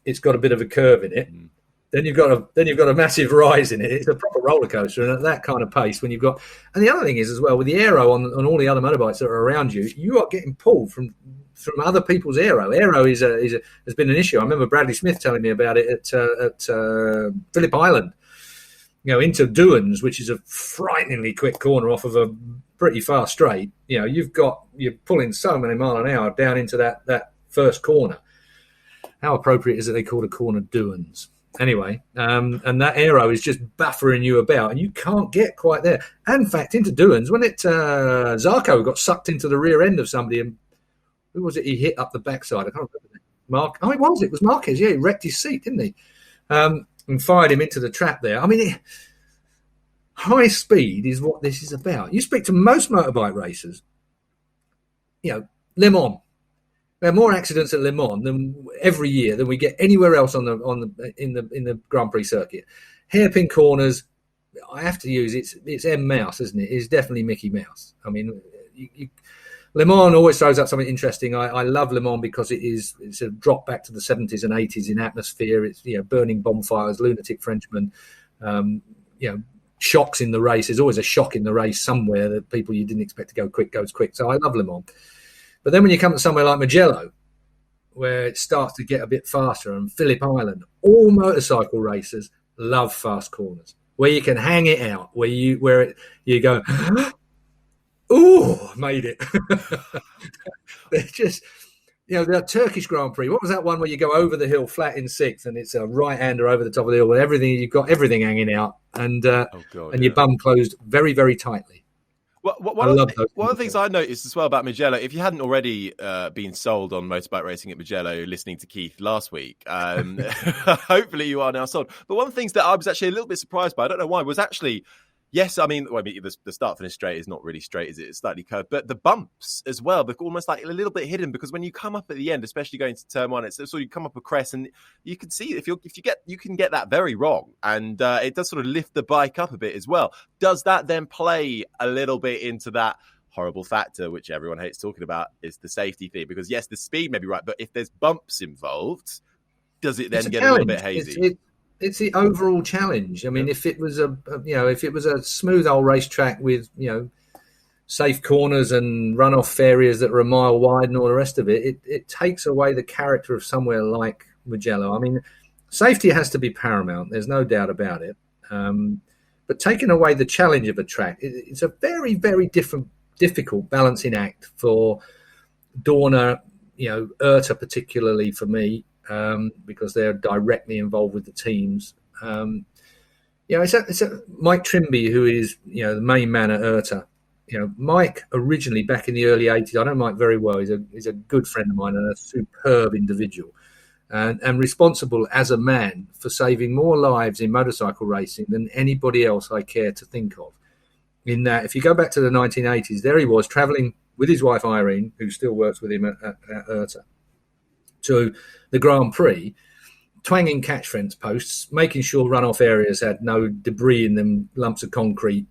it's got a bit of a curve in it. Mm. Then you've got a massive rise in it. It's a proper roller coaster, and at that kind of pace, when you've got, and the other thing is as well with the aero on all the other motorbikes that are around you, you are getting pulled from other people's aero. Aero has been an issue. I remember Bradley Smith telling me about it at Phillip Island. Into Douans, which is a frighteningly quick corner off of a pretty fast straight. You're pulling so many mile an hour down into that first corner. How appropriate is it they called a corner Douans? Anyway, and that aero is just buffering you about, and you can't get quite there. And in fact, into Douans, when Zarco got sucked into the rear end of somebody, and who was it he hit up the backside? I can't remember. It was Marquez. Yeah, he wrecked his seat, didn't he? And fired him into the trap there. I mean, high speed is what this is about. You speak to most motorbike racers, Le Mans. There are more accidents at Le Mans than every year than we get anywhere else in the Grand Prix circuit. Hairpin corners, I have to use it's M Mouse, isn't it? It's definitely Mickey Mouse. I mean, Le Mans always throws up something interesting. I love Le Mans because it's a drop back to the 70s and 80s in atmosphere. It's burning bonfires, lunatic Frenchmen, shocks in the race. There's always a shock in the race somewhere that people you didn't expect to go quick goes quick. So I love Le Mans. But then when you come to somewhere like Mugello, where it starts to get a bit faster, and Phillip Island, all motorcycle racers love fast corners where you can hang it out, where you go, oh, made it. They're just, the Turkish Grand Prix. What was that one where you go over the hill flat in sixth, and it's a right-hander over the top of the hill with everything, you've got everything hanging out, and your bum closed very, very tightly. One of the things I noticed as well about Mugello, if you hadn't already been sold on motorbike racing at Mugello listening to Keith last week, hopefully you are now sold. But one of the things that I was actually a little bit surprised by, I don't know why, was actually, yes, the start-finish straight is not really straight, is it? It's slightly curved. But the bumps as well, they're almost like a little bit hidden, because when you come up at the end, especially going to turn one, it's sort of you come up a crest, and you can see you can get that very wrong, and it does sort of lift the bike up a bit as well. Does that then play a little bit into that horrible factor, which everyone hates talking about, is the safety thing? Because yes, the speed may be right, but if there's bumps involved, does it then get a little bit hazy? It's the overall challenge. I mean, if it was a smooth old racetrack with safe corners and runoff areas that are a mile wide and all the rest of it, it takes away the character of somewhere like Mugello. I mean, safety has to be paramount. There's no doubt about it. But taking away the challenge of a track, it's a very, very difficult balancing act for Dorna, IRTA particularly for me. Because they're directly involved with the teams. It's Mike Trimby, who is, the main man at IRTA. Mike originally back in the early 80s, I know Mike very well. He's a good friend of mine and a superb individual, and responsible as a man for saving more lives in motorcycle racing than anybody else I care to think of. In that, if you go back to the 1980s, there he was traveling with his wife Irene, who still works with him at IRTA, to the Grand Prix, twanging catch fence posts, making sure runoff areas had no debris in them, lumps of concrete,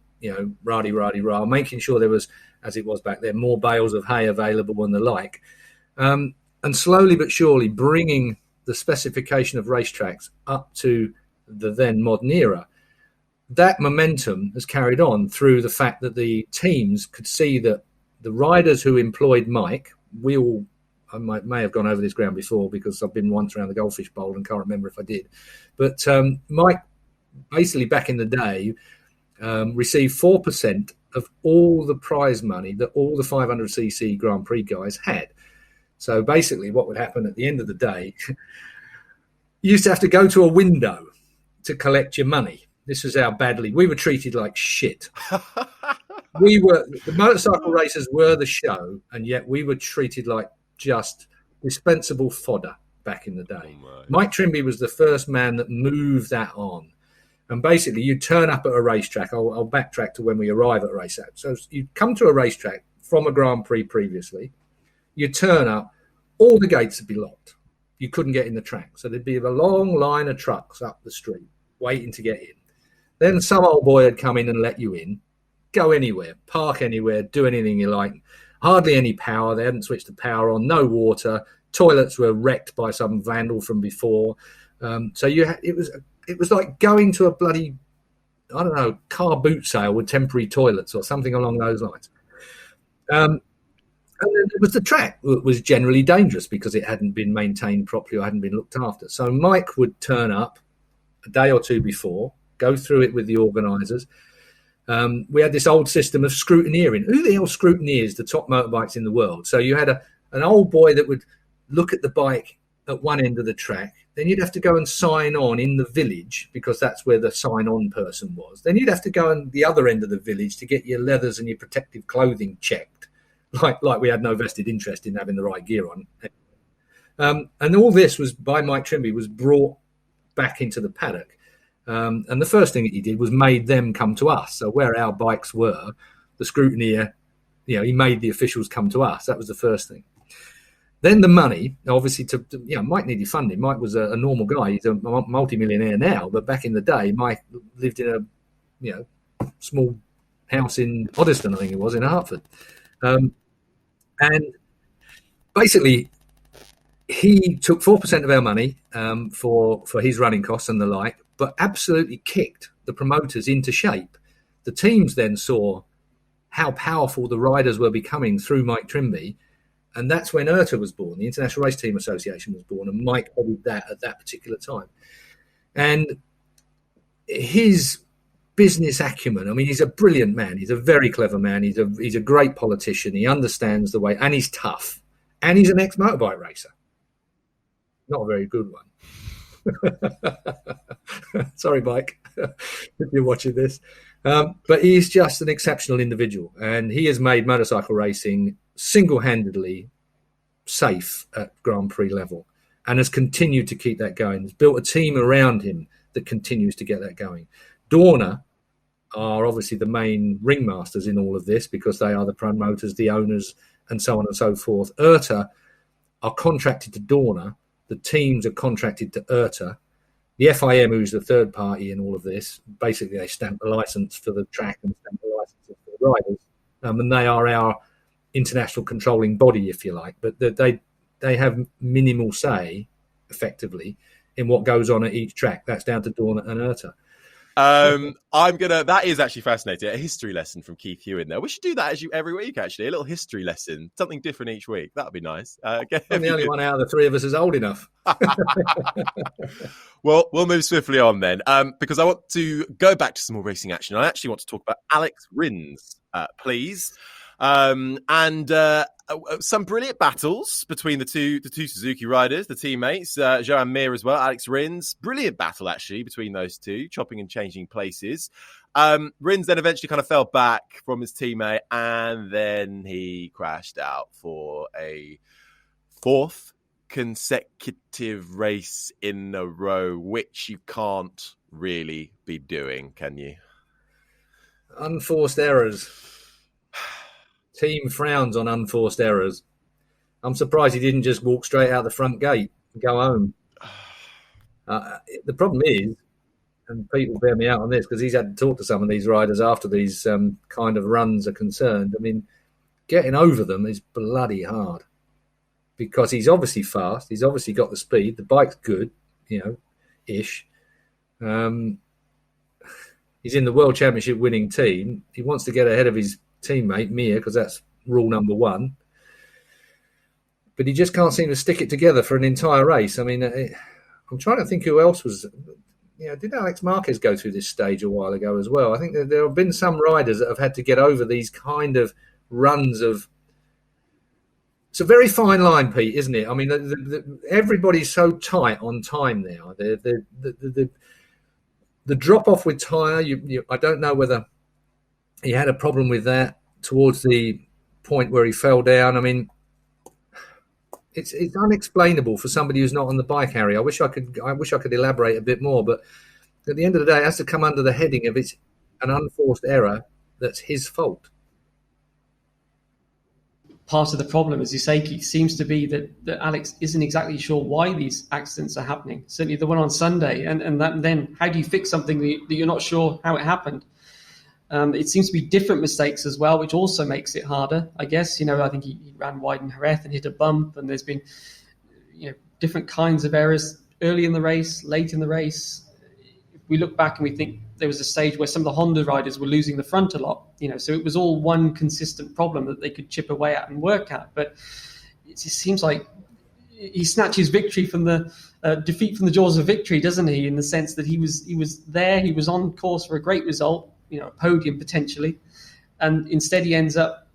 rah, making sure there was, as it was back then, more bales of hay available and the like. And slowly but surely bringing the specification of racetracks up to the then modern era. That momentum has carried on through the fact that the teams could see that the riders who employed Mike, I may have gone over this ground before because I've been once around the Goldfish Bowl and can't remember if I did. But Mike, basically back in the day, received 4% of all the prize money that all the 500cc Grand Prix guys had. So basically what would happen at the end of the day, you used to have to go to a window to collect your money. This was how badly we were treated like shit. the motorcycle races were the show, and yet we were treated like just dispensable fodder back in the day. Mike Trimby was the first man that moved that on. And basically, you turn up at a racetrack. I'll backtrack to when we arrive at a racetrack. So you come to a racetrack from a Grand Prix previously. You turn up, all the gates would be locked. You couldn't get in the track. So there'd be a long line of trucks up the street waiting to get in. Then some old boy had come in and let you in. Go anywhere, park anywhere, do anything you like. Hardly any power. They hadn't switched the power on. No water. Toilets were wrecked by some vandal from before. So it was like going to a bloody, I don't know, car boot sale with temporary toilets or something along those lines. And then there was the track. It was generally dangerous because it hadn't been maintained properly or hadn't been looked after. So Mike would turn up a day or two before, go through it with the organisers. We had this old system of scrutineering. Who the hell scrutineers the top motorbikes in the world? So you had an old boy that would look at the bike at one end of the track. Then you'd have to go and sign on in the village because that's where the sign-on person was. Then you'd have to go on the other end of the village to get your leathers and your protective clothing checked, like we had no vested interest in having the right gear on. And all this was, by Mike Trimby, was brought back into the paddock. And the first thing that he did was made them come to us. So where our bikes were, the scrutineer, he made the officials come to us. That was the first thing. Then the money, obviously, Mike needed funding. Mike was a normal guy. He's a multi-millionaire now, but back in the day, Mike lived in a small house in Oddiston, I think it was, in Hertford. And basically, he took 4% of our money for his running costs and the like, but absolutely kicked the promoters into shape. The teams then saw how powerful the riders were becoming through Mike Trimby. And that's when IRTA was born, the International Race Team Association was born, and Mike headed that at that particular time. And his business acumen, I mean, he's a brilliant man. He's a very clever man. He's a great politician. He understands the way, and he's tough. And he's an ex-motorbike racer. Not a very good one. Sorry, Mike, if you're watching this. But he's just an exceptional individual, and he has made motorcycle racing single-handedly safe at Grand Prix level and has continued to keep that going. He's built a team around him that continues to get that going. Dorna are obviously the main ringmasters in all of this because they are the promoters, the owners, and so on and so forth. IRTA are contracted to Dorna. The teams are contracted to IRTA. The FIM, who's the third party in all of this, basically they stamp the license for the track and stamp the license for the riders. And they are our international controlling body, if you like. But they have minimal say, effectively, in what goes on at each track. That's down to Dorna and IRTA. That is actually fascinating. A history lesson from Keith Hewen there. We should do that every week, actually. A little history lesson, something different each week. That'd be nice. I'm the only one out of the three of us is old enough. Well, we'll move swiftly on then, because I want to go back to some more racing action. I actually want to talk about Alex Rins, please. And some brilliant battles between the two Suzuki riders, the teammates, Joan Mir as well, Alex Rins. Brilliant battle, actually, between those two, chopping and changing places. Rins then eventually kind of fell back from his teammate, and then he crashed out for a fourth consecutive race in a row, which you can't really be doing, can you? Unforced errors. Team frowns on unforced errors. I'm surprised he didn't just walk straight out the front gate and go home. The problem is, and Pete will bear me out on this because he's had to talk to some of these riders after these kind of runs are concerned. I mean, getting over them is bloody hard because he's obviously fast. He's obviously got the speed. The bike's good, ish. He's in the World Championship winning team. He wants to get ahead of his teammate Mir because that's rule number one, but he just can't seem to stick it together for an entire race. I mean, I'm trying to think who else was, did Alex Marquez go through this stage a while ago as well? I think that there have been some riders that have had to get over these kind of runs of. It's a very fine line, Pete, isn't it? I mean, everybody's so tight on time now. The drop off with tyre, I don't know whether he had a problem with that towards the point where he fell down. I mean, it's unexplainable for somebody who's not on the bike, Harry. I wish I could elaborate a bit more, but at the end of the day, it has to come under the heading of it's an unforced error that's his fault. Part of the problem, as you say, Keith, seems to be that Alex isn't exactly sure why these accidents are happening. Certainly the one on Sunday, and then how do you fix something that you're not sure how it happened? It seems to be different mistakes as well, which also makes it harder, I guess. I think he ran wide in Jerez and hit a bump, and there's been different kinds of errors early in the race, late in the race. If we look back and we think there was a stage where some of the Honda riders were losing the front a lot, so it was all one consistent problem that they could chip away at and work at. But it seems like he snatches victory from the defeat from the jaws of victory, doesn't he? In the sense that he was there, he was on course for a great result, a podium potentially, and instead he ends up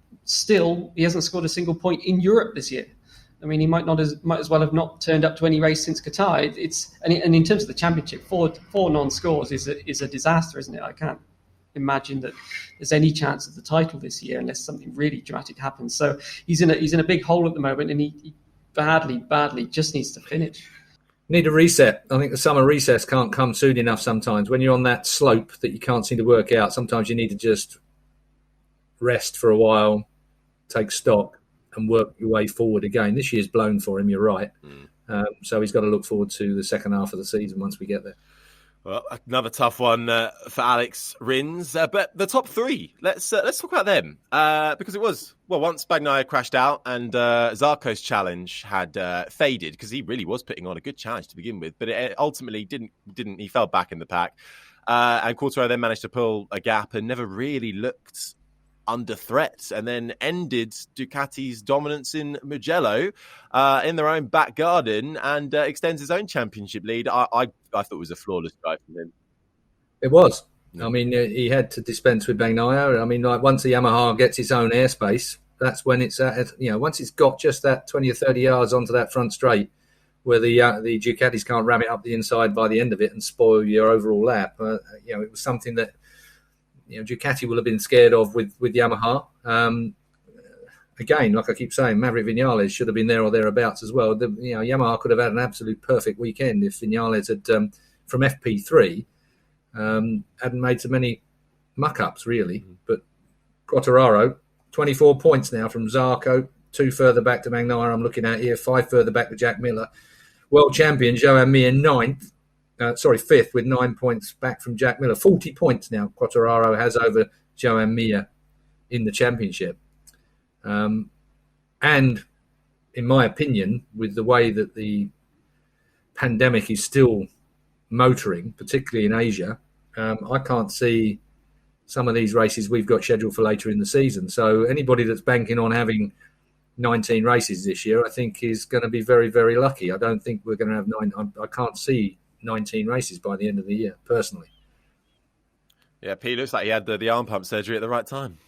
he hasn't scored a single point in Europe this year. I mean, he might as well have not turned up to any race since Qatar. And in terms of the championship, four non-scores is a disaster, isn't it? I can't imagine that there's any chance of the title this year unless something really dramatic happens. So he's in a big hole at the moment, and he badly just needs to finish. Need a reset. I think the summer recess can't come soon enough sometimes. When you're on that slope that you can't seem to work out, sometimes you need to just rest for a while, take stock, and work your way forward again. This year's blown for him, you're right. So he's got to look forward to the second half of the season once we get there. Well, another tough one for Alex Rins. But the top three, let's talk about them. Because it was, once Bagnaia crashed out and Zarco's challenge had faded, because he really was putting on a good challenge to begin with, but it ultimately didn't. He fell back in the pack. And Quartararo then managed to pull a gap and never really looked under threat, and then ended Ducati's dominance in Mugello in their own back garden, and extends his own championship lead. I thought it was a flawless drive from him. It was. I mean, he had to dispense with Bagnaia. I mean, like once the Yamaha gets its own airspace, that's when it's once it's got just that 20 or 30 yards onto that front straight, where the Ducatis can't ram it up the inside by the end of it and spoil your overall lap. It was something that Ducati will have been scared of with Yamaha. Again, like I keep saying, Maverick Viñales should have been there or thereabouts as well. Yamaha could have had an absolute perfect weekend if Viñales had, from FP3, hadn't made so many muck-ups, really. But Quartararo, 24 points now from Zarco, 2 further back to Bagnaia I'm looking at here, 5 further back to Jack Miller. World champion Joan Mir 5th with 9 points back from Jack Miller. 40 points now Quartararo has over Joan Mir in the championship. And in my opinion, with the way that the pandemic is still motoring, particularly in Asia, I can't see some of these races we've got scheduled for later in the season. So anybody that's banking on having 19 races this year, I think is going to be very, very lucky. I don't think we're going to have 9. I can't see 19 races by the end of the year, personally. Yeah, Pete, looks like he had the arm pump surgery at the right time.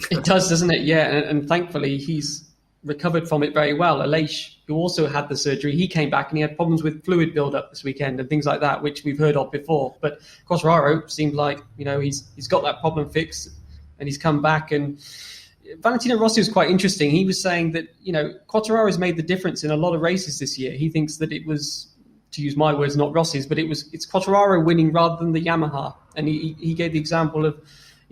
It does, doesn't it? Yeah, and thankfully he's recovered from it very well. Aleix, who also had the surgery, he came back and he had problems with fluid buildup this weekend and things like that, which we've heard of before. But Quartararo seemed like, he's got that problem fixed and he's come back. And Valentino Rossi was quite interesting. He was saying that, Quartararo's made the difference in a lot of races this year. He thinks that it was, to use my words, not Rossi's, but it's Quartararo winning rather than the Yamaha. And he gave the example of,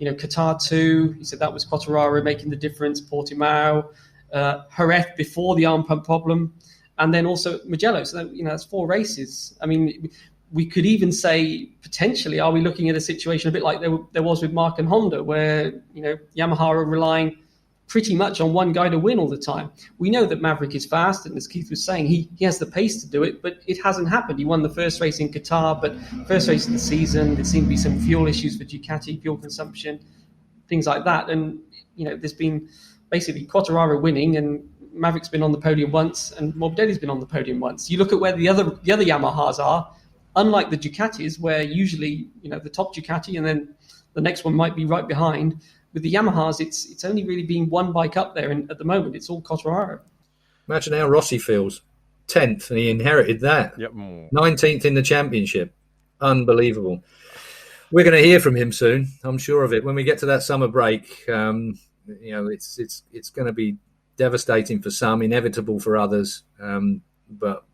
Qatar 2. He said that was Quartararo making the difference. Portimao, Jerez before the arm pump problem, and then also Mugello. So that's 4 races. I mean, we could even say potentially, are we looking at a situation a bit like there was with Mark and Honda, where Yamaha are relying pretty much on one guy to win all the time. We know that Maverick is fast, and as Keith was saying, he has the pace to do it, but it hasn't happened. He won the first race in Qatar, but first race of the season, there seemed to be some fuel issues for Ducati, fuel consumption, things like that. And, there's been basically Quartararo winning, and Maverick's been on the podium once, and Morbidelli's been on the podium once. You look at where the other Yamahas are, unlike the Ducatis, where usually, the top Ducati and then the next one might be right behind. With the Yamahas, it's only really been one bike up there, and at the moment, it's all Quartararo. Imagine how Rossi feels. 10th, and he inherited that. Yep. 19th in the championship. Unbelievable. We're going to hear from him soon. I'm sure of it. When we get to that summer break, it's going to be devastating for some, inevitable for others. But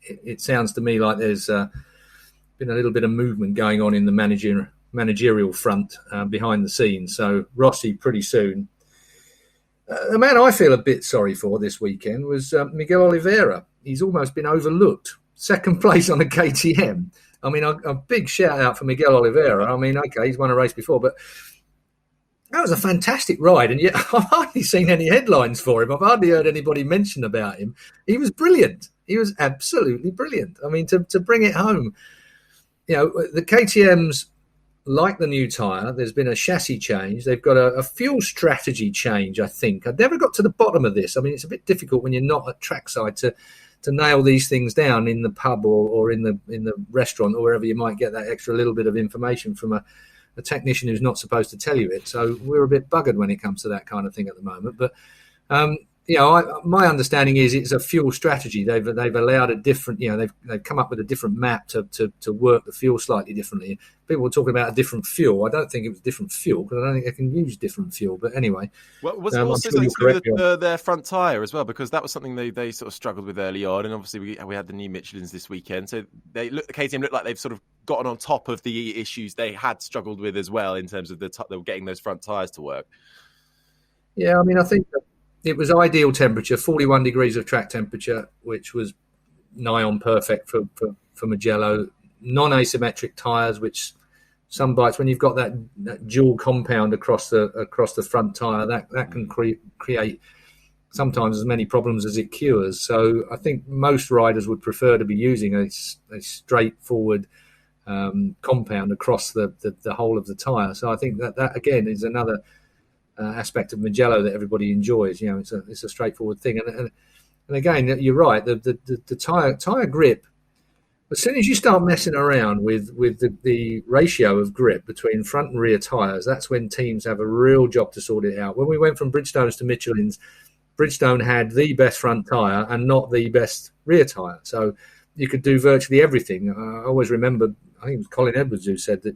it sounds to me like there's been a little bit of movement going on in the managerial front behind the scenes. So Rossi pretty soon. The man I feel a bit sorry for this weekend was Miguel Oliveira. He's almost been overlooked. Second place on the KTM. I mean, a big shout out for Miguel Oliveira. I mean, okay, he's won a race before, but that was a fantastic ride. And yet I've hardly seen any headlines for him. I've hardly heard anybody mention about him. He was brilliant. He was absolutely brilliant. I mean, to bring it home, the KTM's, like the new tyre, there's been a chassis change. They've got a fuel strategy change, I think. I've never got to the bottom of this. I mean, it's a bit difficult when you're not at trackside to nail these things down in the pub or in the restaurant or wherever you might get that extra little bit of information from a technician who's not supposed to tell you it. So we're a bit buggered when it comes to that kind of thing at the moment. But my understanding is it's a fuel strategy. They've allowed a different, they've come up with a different map to work the fuel slightly differently. People were talking about a different fuel. I don't think it was different fuel because I don't think they can use different fuel. But anyway, was it also something to do with their front tyre as well? Because that was something they sort of struggled with early on, and obviously we had the new Michelins this weekend. So the KTM looked like they've sort of gotten on top of the issues they had struggled with as well in terms of getting those front tyres to work. Yeah, I mean, I think that it was ideal temperature, 41 degrees of track temperature, which was nigh on perfect for Mugello. Non-asymmetric tyres, which some bikes, when you've got that dual compound across the front tyre, that can create sometimes as many problems as it cures. So I think most riders would prefer to be using a straightforward compound across the whole of the tyre. So I think that again is another aspect of Mugello that everybody enjoys. It's a straightforward thing, and again, you're right. The tire grip. As soon as you start messing around with the ratio of grip between front and rear tires, that's when teams have a real job to sort it out. When we went from Bridgestones to Michelin's, Bridgestone had the best front tire and not the best rear tire, so you could do virtually everything. I always remember, I think it was Colin Edwards who said that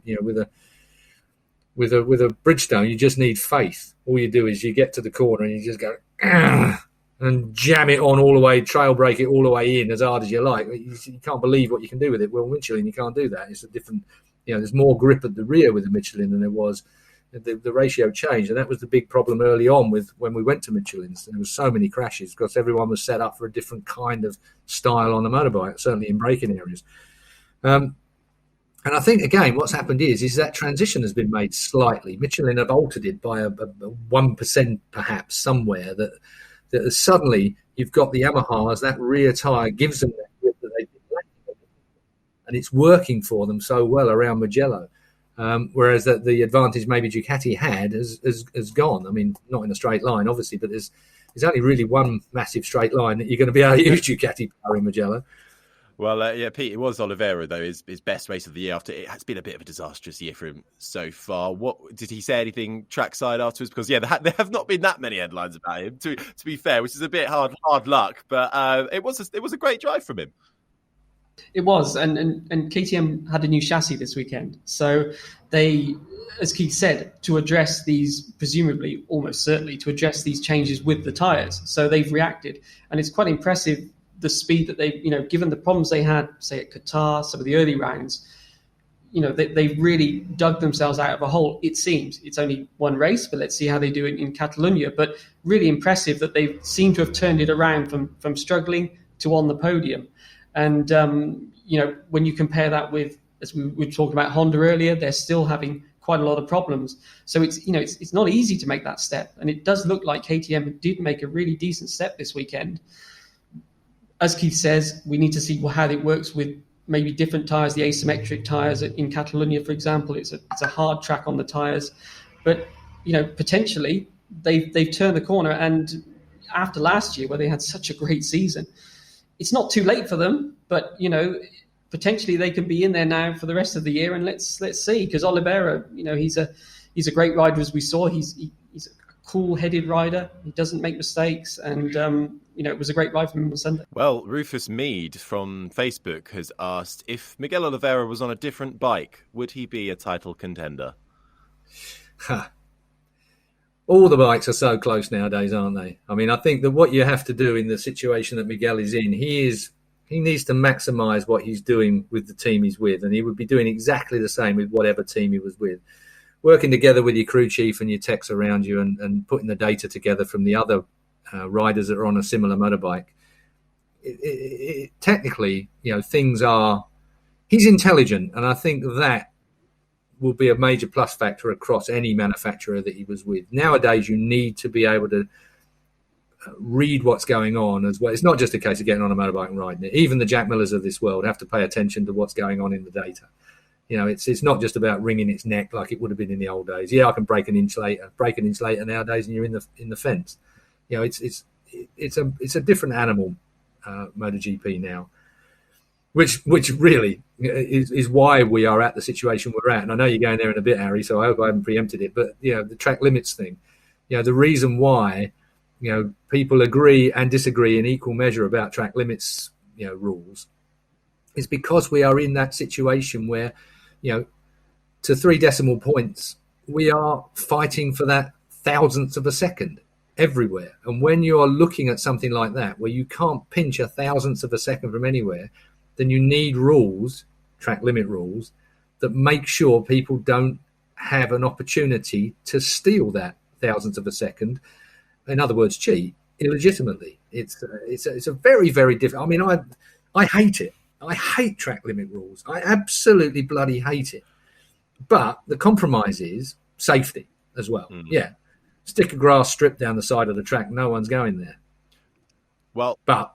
with a Bridgestone, you just need faith. All you do is you get to the corner and you just go and jam it on all the way, trail brake it all the way in as hard as you like. You can't believe what you can do with it. Well, Michelin, you can't do that. It's a different, there's more grip at the rear with the Michelin than there was. The ratio changed, and that was the big problem early on when we went to Michelin's. There was so many crashes because everyone was set up for a different kind of style on a motorbike, certainly in braking areas. And I think, again, what's happened is that transition has been made slightly. Michelin have altered it by a 1% perhaps somewhere that suddenly you've got the Yamahas, that rear tyre gives them that grip that they've been lacking. And it's working for them so well around Mugello. Whereas that the advantage maybe Ducati had has gone. I mean, not in a straight line, obviously, but there's only really one massive straight line that you're going to be able to use Ducati power in Mugello. Well, Pete, it was Oliveira, though, his best race of the year after. It has been a bit of a disastrous year for him so far. What did he say anything trackside afterwards? Because, there have not been that many headlines about him, to be fair, which is a bit hard luck. But it was a great drive from him. It was, and KTM had a new chassis this weekend. So they, as Keith said, to address these, presumably, almost certainly, to address these changes with the tyres. So they've reacted. And it's quite impressive, the speed that they, given the problems they had, say at Qatar, some of the early rounds, they've really dug themselves out of a hole. It seems it's only one race, but let's see how they do it in Catalonia. But really impressive that they seem to have turned it around from struggling to on the podium. And when you compare that with, as we talked about Honda earlier, they're still having quite a lot of problems. So it's not easy to make that step. And it does look like KTM did make a really decent step this weekend. As Keith says, we need to see how it works with maybe different tyres, the asymmetric tyres in Catalonia, for example. It's a hard track on the tyres, but potentially they've turned the corner. And after last year, where they had such a great season, it's not too late for them. But potentially they can be in there now for the rest of the year. And let's see, because Oliveira, he's a great rider, as we saw. He's a cool-headed rider. He doesn't make mistakes, and it was a great ride from him on Sunday. Well, Rufus Mead from Facebook has asked, if Miguel Oliveira was on a different bike, would he be a title contender? All the bikes are so close nowadays, aren't they? I mean, I think that what you have to do in the situation that Miguel is in, he needs to maximise what he's doing with the team he's with, and he would be doing exactly the same with whatever team he was with. Working together with your crew chief and your techs around you, and putting the data together from the other riders that are on a similar motorbike. Technically, things are... He's intelligent, and I think that will be a major plus factor across any manufacturer that he was with. Nowadays, you need to be able to read what's going on as well. It's not just a case of getting on a motorbike and riding it. Even the Jack Millers of this world have to pay attention to what's going on in the data. It's not just about wringing its neck like it would have been in the old days. Yeah, I can break an inch later nowadays, and you're in the fence. It's a different animal, MotoGP now. Which really is why we are at the situation we're at. And I know you're going there in a bit, Harry, so I hope I haven't preempted it. But, the track limits thing, the reason why, people agree and disagree in equal measure about track limits, rules, is because we are in that situation where, to 3 decimal points, we are fighting for that thousandth of a second everywhere. And when you're looking at something like that, where you can't pinch a thousandth of a second from anywhere, then you need rules, track limit rules, that make sure people don't have an opportunity to steal that thousandth of a second. In other words, cheat illegitimately. It's a very, very different. I mean, I hate it. I hate track limit rules. I absolutely bloody hate it. But the compromise is safety as well. Yeah, stick a grass strip down the side of the track. No one's going there. Well, but.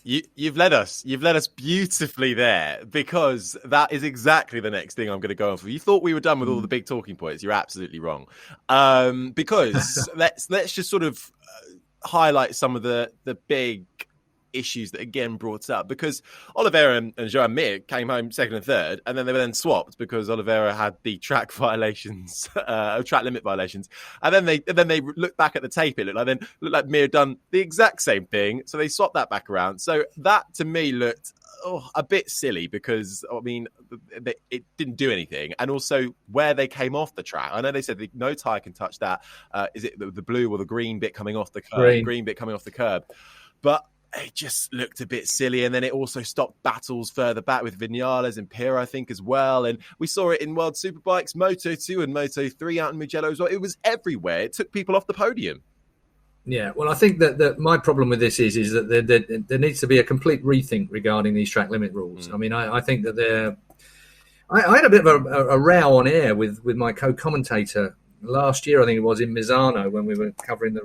You've led us beautifully there, because that is exactly the next thing I'm going to go on for. You thought we were done with all the big talking points. You're absolutely wrong. Because let's just sort of highlight some of the big issues that again brought up, because Oliveira and Joan Mir came home second and third, and then they were then swapped because Oliveira had the track violations, track limit violations, and then they looked back at the tape. It looked like Mir had done the exact same thing, so they swapped that back around. So that to me looked a bit silly, because I mean it didn't do anything, and also where they came off the track. I know they said no tyre can touch that. Is it the blue or the green bit coming off the curb? Green bit coming off the curb, but it just looked a bit silly. And then it also stopped battles further back with Vinales and Pira, I think, as well. And we saw it in World Superbikes, Moto2 and Moto3 out in Mugello as well. It was everywhere. It took people off the podium. Yeah, well, I think that my problem with this is that there needs to be a complete rethink regarding these track limit rules. I mean, I think that I had a bit of a row on air with my co-commentator last year, I think it was, in Misano, when we were covering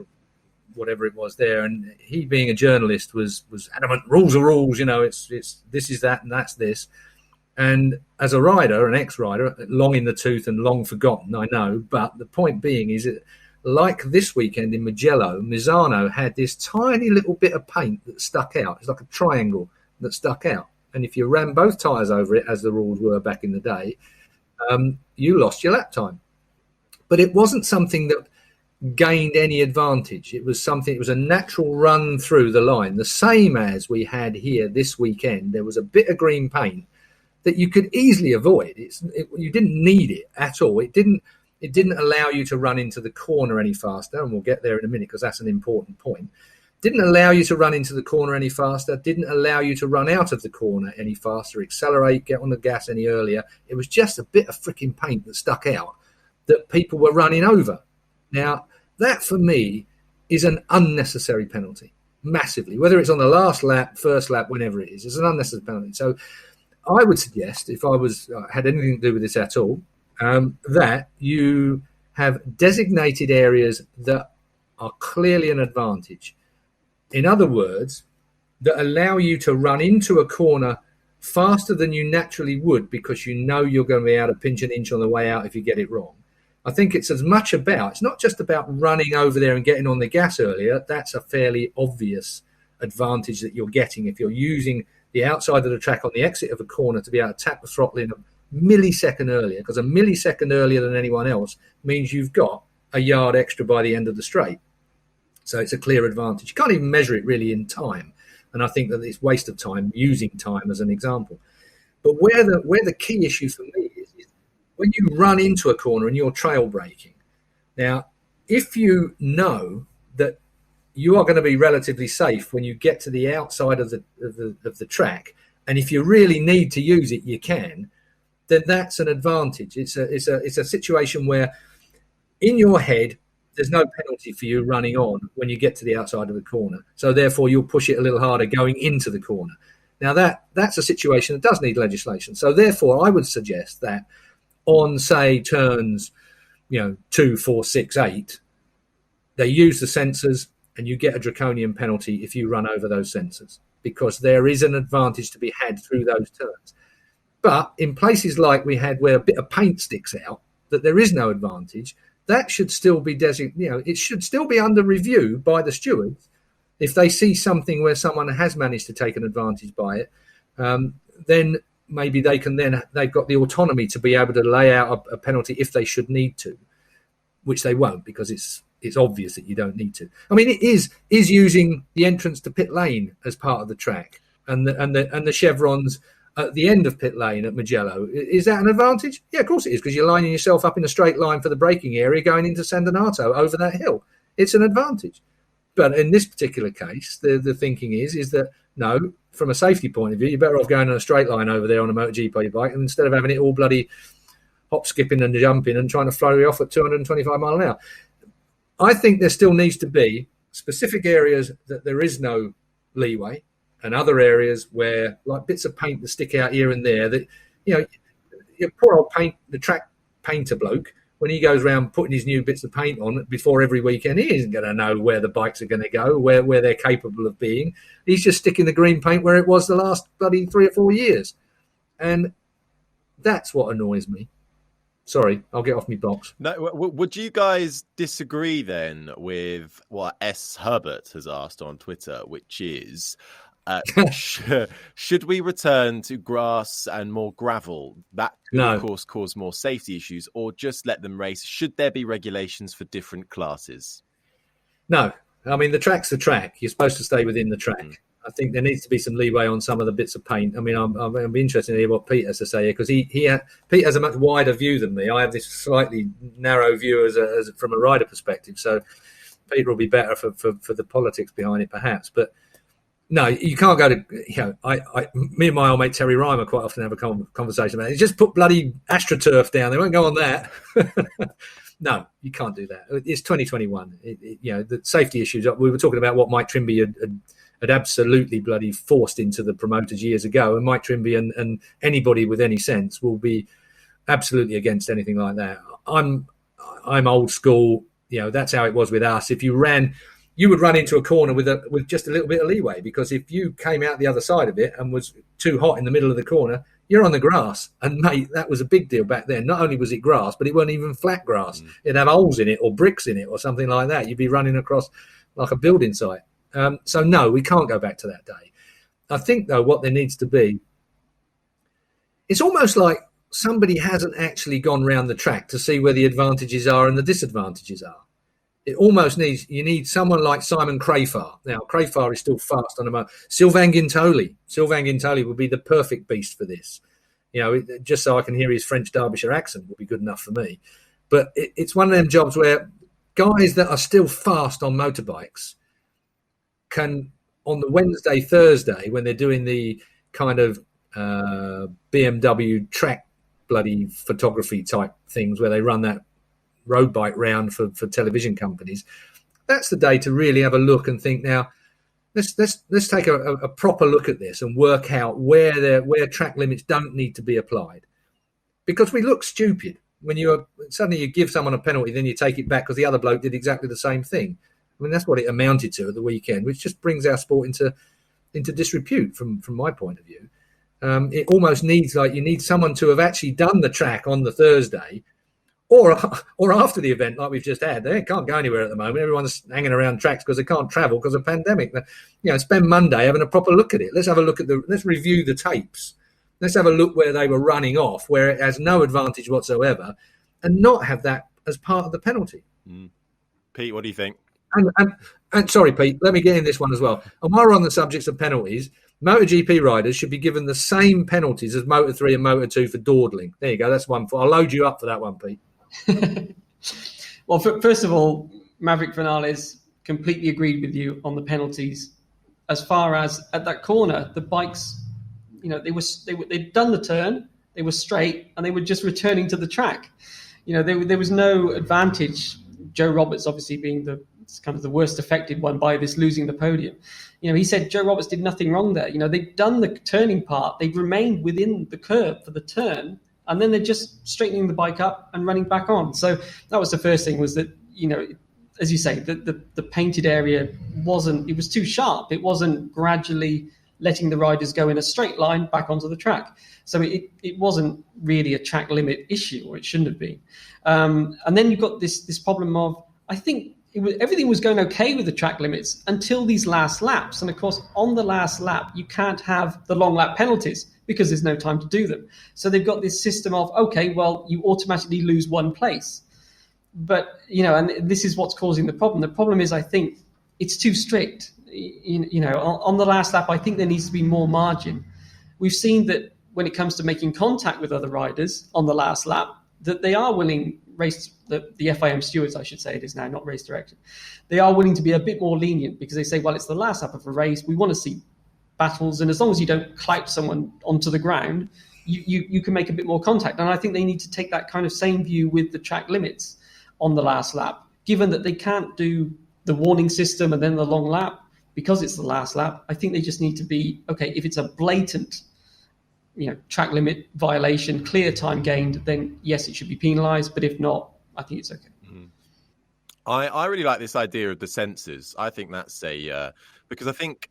whatever it was there, and he, being a journalist, was adamant. Rules are rules, it's this is that and that's this. And as a rider, an ex-rider, long in the tooth and long forgotten, I know, but the point being is that, like this weekend in Mugello, Misano had this tiny little bit of paint that stuck out. It's like a triangle that stuck out, and if you ran both tyres over it, as the rules were back in the day, you lost your lap time. But it wasn't something that gained any advantage. It was a natural run through the line, the same as we had here this weekend. There was a bit of green paint that you could easily avoid. You didn't need it at all. It didn't allow you to run into the corner any faster, and we'll get there in a minute because that's an important point. Didn't allow you to run into the corner any faster, didn't allow you to run out of the corner any faster, accelerate, get on the gas any earlier. It was just a bit of freaking paint that stuck out that people were running over. Now, that for me is an unnecessary penalty, massively. Whether it's on the last lap, first lap, whenever it is, it's an unnecessary penalty. So I would suggest, if I had anything to do with this at all, that you have designated areas that are clearly an advantage. In other words, that allow you to run into a corner faster than you naturally would, because you know you're going to be able to pinch an inch on the way out if you get it wrong. I think it's not just about running over there and getting on the gas earlier. That's a fairly obvious advantage that you're getting if you're using the outside of the track on the exit of a corner to be able to tap the throttle in a millisecond earlier, because a millisecond earlier than anyone else means you've got a yard extra by the end of the straight. So it's a clear advantage. You can't even measure it really in time. And I think that it's waste of time using time as an example. But where the key issue for me is when you run into a corner and you're trail braking. Now, if you know that you are going to be relatively safe when you get to the outside of the track, and if you really need to use it, you can, then that's an advantage. It's a situation where in your head, there's no penalty for you running on when you get to the outside of the corner. So therefore, you'll push it a little harder going into the corner. Now, that's a situation that does need legislation. So therefore, I would suggest that on, say, turns 2, 4, 6, 8, they use the sensors and you get a draconian penalty if you run over those sensors, because there is an advantage to be had through those turns. But in places like we had where a bit of paint sticks out, that there is no advantage, that should still be it should still be under review by the stewards. If they see something where someone has managed to take an advantage by it, then maybe they've got the autonomy to be able to lay out a penalty if they should need to, which they won't, because it's obvious that you don't need to. I mean, it is using the entrance to pit lane as part of the track and the chevrons at the end of pit lane at Mugello. Is that an advantage? Yeah, of course it is, because you're lining yourself up in a straight line for the braking area going into San Donato over that hill. It's an advantage. But in this particular case, the thinking is that, no, from a safety point of view, you're better off going on a straight line over there on a MotoGP bike instead of having it all bloody hop, skipping and jumping and trying to throw you off at 225 mile an hour. I think there still needs to be specific areas that there is no leeway, and other areas where, like, bits of paint that stick out here and there, that, your poor old the track painter bloke, when he goes around putting his new bits of paint on before every weekend, he isn't going to know where the bikes are going to go, where they're capable of being. He's just sticking the green paint where it was the last bloody 3 or 4 years. And that's what annoys me. Sorry, I'll get off my box. No, would you guys disagree then with what S. Herbert has asked on Twitter, which is, should we return to grass and more gravel? That could, of course, cause more safety issues, or just let them race? Should there be regulations for different classes? No. I mean, the track's the track. You're supposed to stay within the track. I think there needs to be some leeway on some of the bits of paint. I mean, I'm interested to hear what Pete has to say here, because Pete has a much wider view than me. I have this slightly narrow view as from a rider perspective. So Peter will be better for the politics behind it, perhaps. But no, you can't go to, me and my old mate Terry Reimer quite often have a conversation about it. Just put bloody AstroTurf down. They won't go on that. No, you can't do that. It's 2021. The safety issues. We were talking about what Mike Trimby had absolutely bloody forced into the promoters years ago. And Mike Trimby and anybody with any sense will be absolutely against anything like that. I'm old school. That's how it was with us. If you ran, you would run into a corner with just a little bit of leeway, because if you came out the other side of it and was too hot in the middle of the corner, you're on the grass. And mate, that was a big deal back then. Not only was it grass, but it wasn't even flat grass. It'd have holes in it or bricks in it or something like that. You'd be running across like a building site. So no, we can't go back to that day. I think, though, what there needs to be, it's almost like somebody hasn't actually gone round the track to see where the advantages are and the disadvantages are. It almost you need someone like Simon Crafar. Now, Crafar is still fast on the motor. Sylvain Gintoli would be the perfect beast for this. Just so I can hear his French Derbyshire accent would be good enough for me. But it's one of them jobs where guys that are still fast on motorbikes can, on the Wednesday, Thursday, when they're doing the kind of BMW track bloody photography type things where they run that road bike round for television companies, that's the day to really have a look and think, now let's take a proper look at this and work out where track limits don't need to be applied, because we look stupid when suddenly you give someone a penalty, then you take it back because the other bloke did exactly the same thing. I mean, that's what it amounted to at the weekend, which just brings our sport into disrepute from my point of view. It almost needs, like, you need someone to have actually done the track on the Thursday or after the event, like we've just had. They can't go anywhere at the moment. Everyone's hanging around tracks because they can't travel because of the pandemic. Spend Monday having a proper look at it. Let's have a look let's review the tapes. Let's have a look where they were running off, where it has no advantage whatsoever, and not have that as part of the penalty. Pete, what do you think? And sorry, Pete, let me get in this one as well. And while we're on the subjects of penalties, MotoGP riders should be given the same penalties as Moto3 and Moto2 for dawdling. There you go. That's one. I'll load you up for that one, Pete. Well, first of all, Maverick Vinales completely agreed with you on the penalties. As far as at that corner, the bikes, they'd done the turn, they were straight, and they were just returning to the track. There was no advantage. Joe Roberts, obviously being the worst affected one by this losing the podium. He said Joe Roberts did nothing wrong there. They'd done the turning part, they've remained within the curve for the turn, and then they're just straightening the bike up and running back on. So that was the first thing, was that, as you say, the painted area it was too sharp. It wasn't gradually letting the riders go in a straight line back onto the track. So it wasn't really a track limit issue, or it shouldn't have been. And then you've got this problem of, I think everything was going okay with the track limits until these last laps. And of course, on the last lap, you can't have the long lap penalties because there's no time to do them. So they've got this system of, okay, well, you automatically lose one place. But, and this is what's causing the problem. The problem is, I think, it's too strict. On the last lap, I think there needs to be more margin. We've seen that when it comes to making contact with other riders on the last lap, that they are willing, the FIM stewards, I should say it is now, not race director, they are willing to be a bit more lenient, because they say, well, it's the last lap of a race. We want to see battles. And as long as you don't clout someone onto the ground, you can make a bit more contact. And I think they need to take that kind of same view with the track limits on the last lap, given that they can't do the warning system and then the long lap because it's the last lap. I think they just need to be, okay, if it's a blatant, track limit violation, clear time gained, then yes, it should be penalised. But if not, I think it's okay. Mm-hmm. I really like this idea of the sensors. I think that's because I think,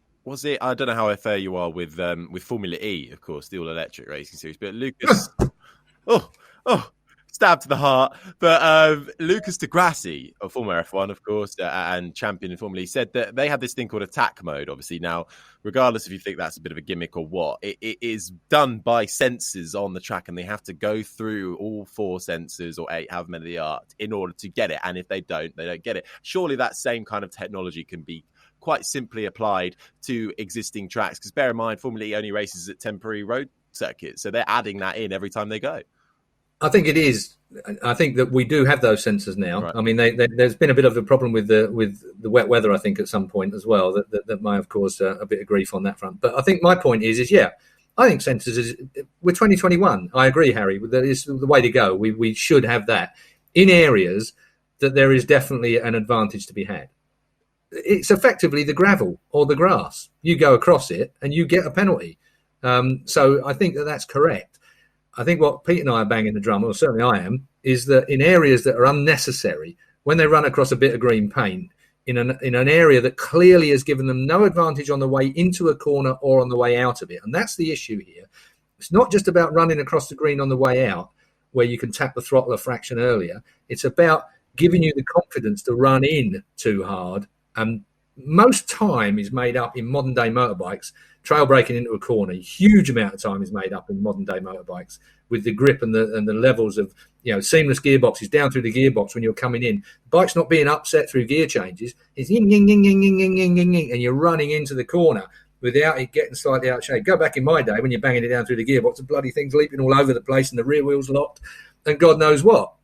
I don't know how fair you are with Formula E, of course, the all-electric racing series, but Lucas, stab to the heart. But Lucas Di Grassi of Formula F1, of course, and champion in Formula E, said that they have this thing called attack mode, obviously. Now, regardless if you think that's a bit of a gimmick or what, it is done by sensors on the track, and they have to go through all 4 sensors or 8, however many they are, in order to get it. And if they don't get it. Surely that same kind of technology can be quite simply applied to existing tracks, because bear in mind, Formula E only races at temporary road circuits, so they're adding that in every time they go. I think it is. I think that we do have those sensors now. Right. I mean, there's been a bit of a problem with the wet weather, I think, at some point as well, that may have caused a bit of grief on that front. But I think my point is I think sensors we're 2021. I agree, Harry, that is the way to go. We should have that in areas that there is definitely an advantage to be had. It's effectively the gravel or the grass. You go across it and you get a penalty. So I think that's correct. I think what Pete and I are banging the drum, or certainly I am, is that in areas that are unnecessary, when they run across a bit of green paint in an area that clearly has given them no advantage on the way into a corner or on the way out of it. And that's the issue here. It's not just about running across the green on the way out, where you can tap the throttle a fraction earlier. It's about giving you the confidence to run in too hard. And most time is made up in modern day motorbikes, trail braking into a corner. A huge amount of time is made up in modern day motorbikes with the grip and the levels of seamless gearboxes down through the gearbox when you're coming in. The bike's not being upset through gear changes. It's ying, ying, ying, ying, ying, ying, ying, ying, and you're running into the corner without it getting slightly out of shape. Go back in my day when you're banging it down through the gearbox, the bloody thing's leaping all over the place and the rear wheel's locked and God knows what.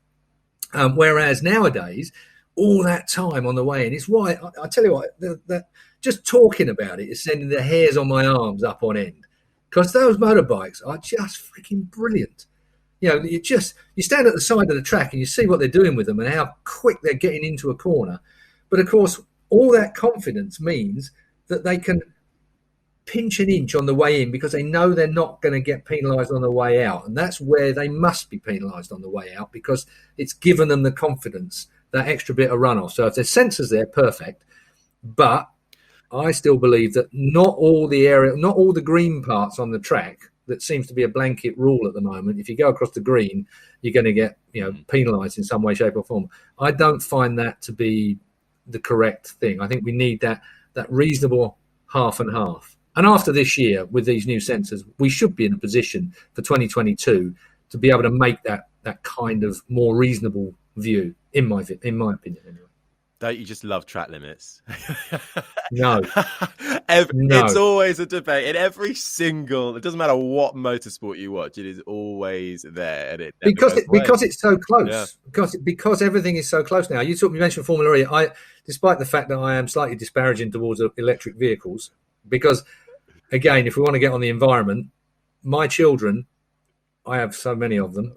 Whereas nowadays, all that time on the way in, it's why I tell you what, that just talking about it is sending the hairs on my arms up on end, because those motorbikes are just freaking brilliant. You stand at the side of the track and you see what they're doing with them and how quick they're getting into a corner. But of course, all that confidence means that they can pinch an inch on the way in because they know they're not going to get penalised on the way out. And that's where they must be penalised on the way out, because it's given them the confidence, that extra bit of runoff. So if there's sensors there, perfect. But I still believe that not all the green parts on the track, that seems to be a blanket rule at the moment. If you go across the green, you're going to get penalised in some way, shape or form. I don't find that to be the correct thing. I think we need that reasonable half and half. And after this year, with these new sensors, we should be in a position for 2022 to be able to make that kind of more reasonable view, in my opinion, anyway. Don't you just love track limits? No. It's always a debate in every single. It doesn't matter what motorsport you watch; it is always there, and it because it's so close. Yeah. Because everything is so close now. You mentioned Formula E. Despite the fact that I am slightly disparaging towards electric vehicles, because again, if we want to get on the environment, my children, I have so many of them,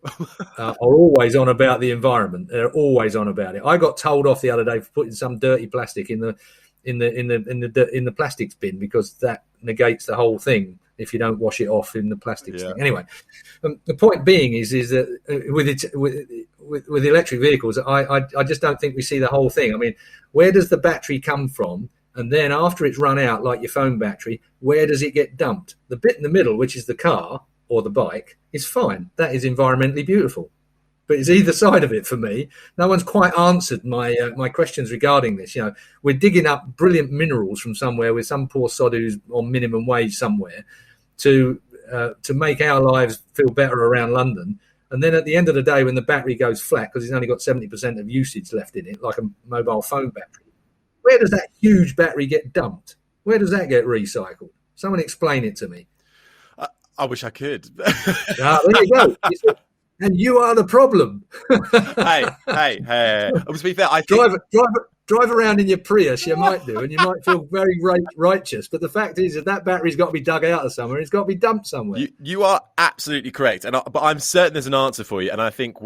are always on about the environment. They're always on about it. I got told off the other day for putting some dirty plastic in the plastics bin, because that negates the whole thing if you don't wash it off in the plastics thing. Anyway, the point being is that with electric vehicles, I just don't think we see the whole thing. I mean, where does the battery come from? And then after it's run out, like your phone battery, where does it get dumped? The bit in the middle, which is the car or the bike, is fine. That is environmentally beautiful. But it's either side of it for me. No one's quite answered my questions regarding this. We're digging up brilliant minerals from somewhere with some poor sod who's on minimum wage somewhere to make our lives feel better around London. And then at the end of the day, when the battery goes flat because it's only got 70% of usage left in it, like a mobile phone battery, where does that huge battery get dumped? Where does that get recycled? Someone explain it to me. I wish I could. There you go. And you are the problem. hey. To be fair, I think... Drive around in your Prius, you might do, and you might feel very righteous. But the fact is that battery's got to be dug out of somewhere. It's got to be dumped somewhere. You are absolutely correct, but I'm certain there's an answer for you. And I think I've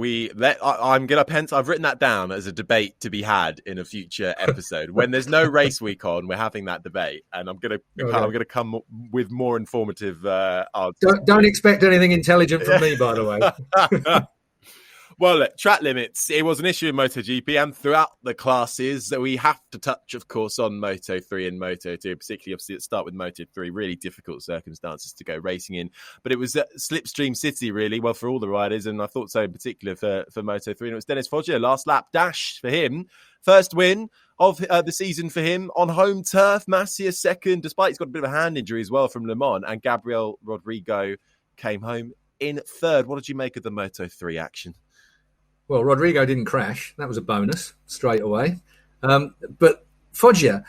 written that down as a debate to be had in a future episode. When there's no race week on, we're having that debate, and I'm gonna come with more informative answers. Don't expect anything intelligent from me, by the way. Well, look, track limits, it was an issue in MotoGP and throughout the classes that we have to touch, of course, on Moto3 and Moto2, particularly obviously let's start with Moto3, really difficult circumstances to go racing in. But it was Slipstream City, really, well, for all the riders, and I thought so in particular for Moto3. And it was Dennis Foggia, last lap dash for him. First win of the season for him on home turf. Masia second, despite he's got a bit of a hand injury as well from Le Mans. And Gabriel Rodrigo came home in third. What did you make of the Moto3 action? Well, Rodrigo didn't crash. That was a bonus straight away. But Foggia,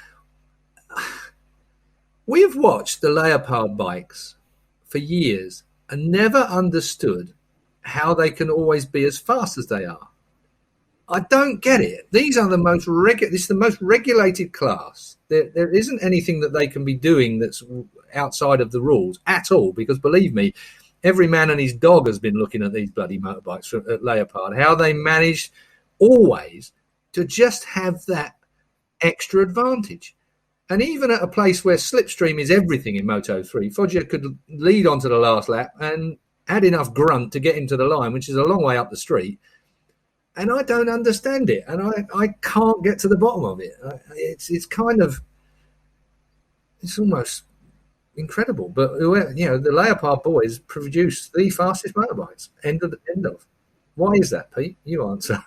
we have watched the Leopard bikes for years and never understood how they can always be as fast as they are. I don't get it. These are this is the most regulated class. There isn't anything that they can be doing that's outside of the rules at all, because believe me, every man and his dog has been looking at these bloody motorbikes at Leopard, how they managed always to just have that extra advantage. And even at a place where slipstream is everything in Moto3, Foggia could lead onto the last lap and had enough grunt to get him to the line, which is a long way up the street. And I don't understand it. And I can't get to the bottom of it. It's almost incredible. But the Leopard boys produced the fastest motorbikes. End of. Why is that, Pete? You answer.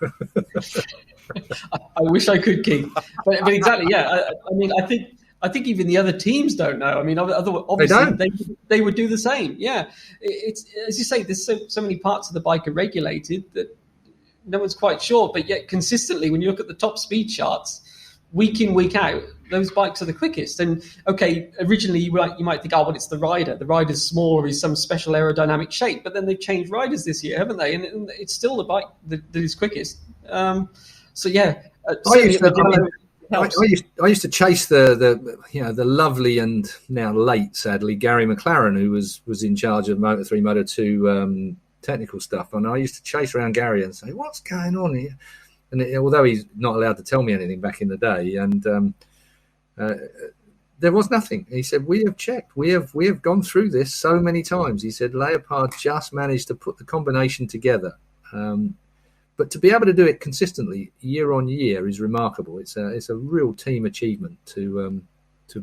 I wish I could, Keith. But exactly, yeah. I think even the other teams don't know. I mean, obviously they would do the same. Yeah, it's as you say. There's so many parts of the bike are regulated that no one's quite sure. But yet, consistently, when you look at the top speed charts, week in, week out, those bikes are the quickest. And okay, originally you might think, it's the rider. The rider's small or he's some special aerodynamic shape. But then they've changed riders this year, haven't they? And it's still the bike that is quickest. So yeah, I used to chase the lovely and now late, sadly, Gary McLaren, who was in charge of Moto3, Moto2 technical stuff, and I used to chase around Gary and say, "What's going on here?" And although he's not allowed to tell me anything back in the day, and there was nothing. He said, "We have checked. We have gone through this so many times." He said, "Leopard just managed to put the combination together." But to be able to do it consistently year on year is remarkable. It's a real team achievement to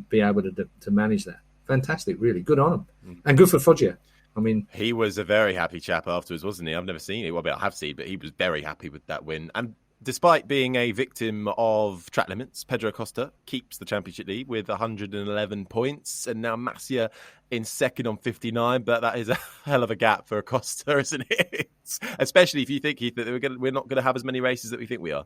be able to manage that. Fantastic, really good on him, and good for Foggia. I mean, he was a very happy chap afterwards, wasn't he? I've never seen it. Well, I have seen, but he was very happy with that win. And despite being a victim of track limits, Pedro Acosta keeps the championship lead with 111 points, and now Masia in second on 59. But that is a hell of a gap for Acosta, isn't it? Especially if you think, Keith, that we're not going to have as many races that we think we are.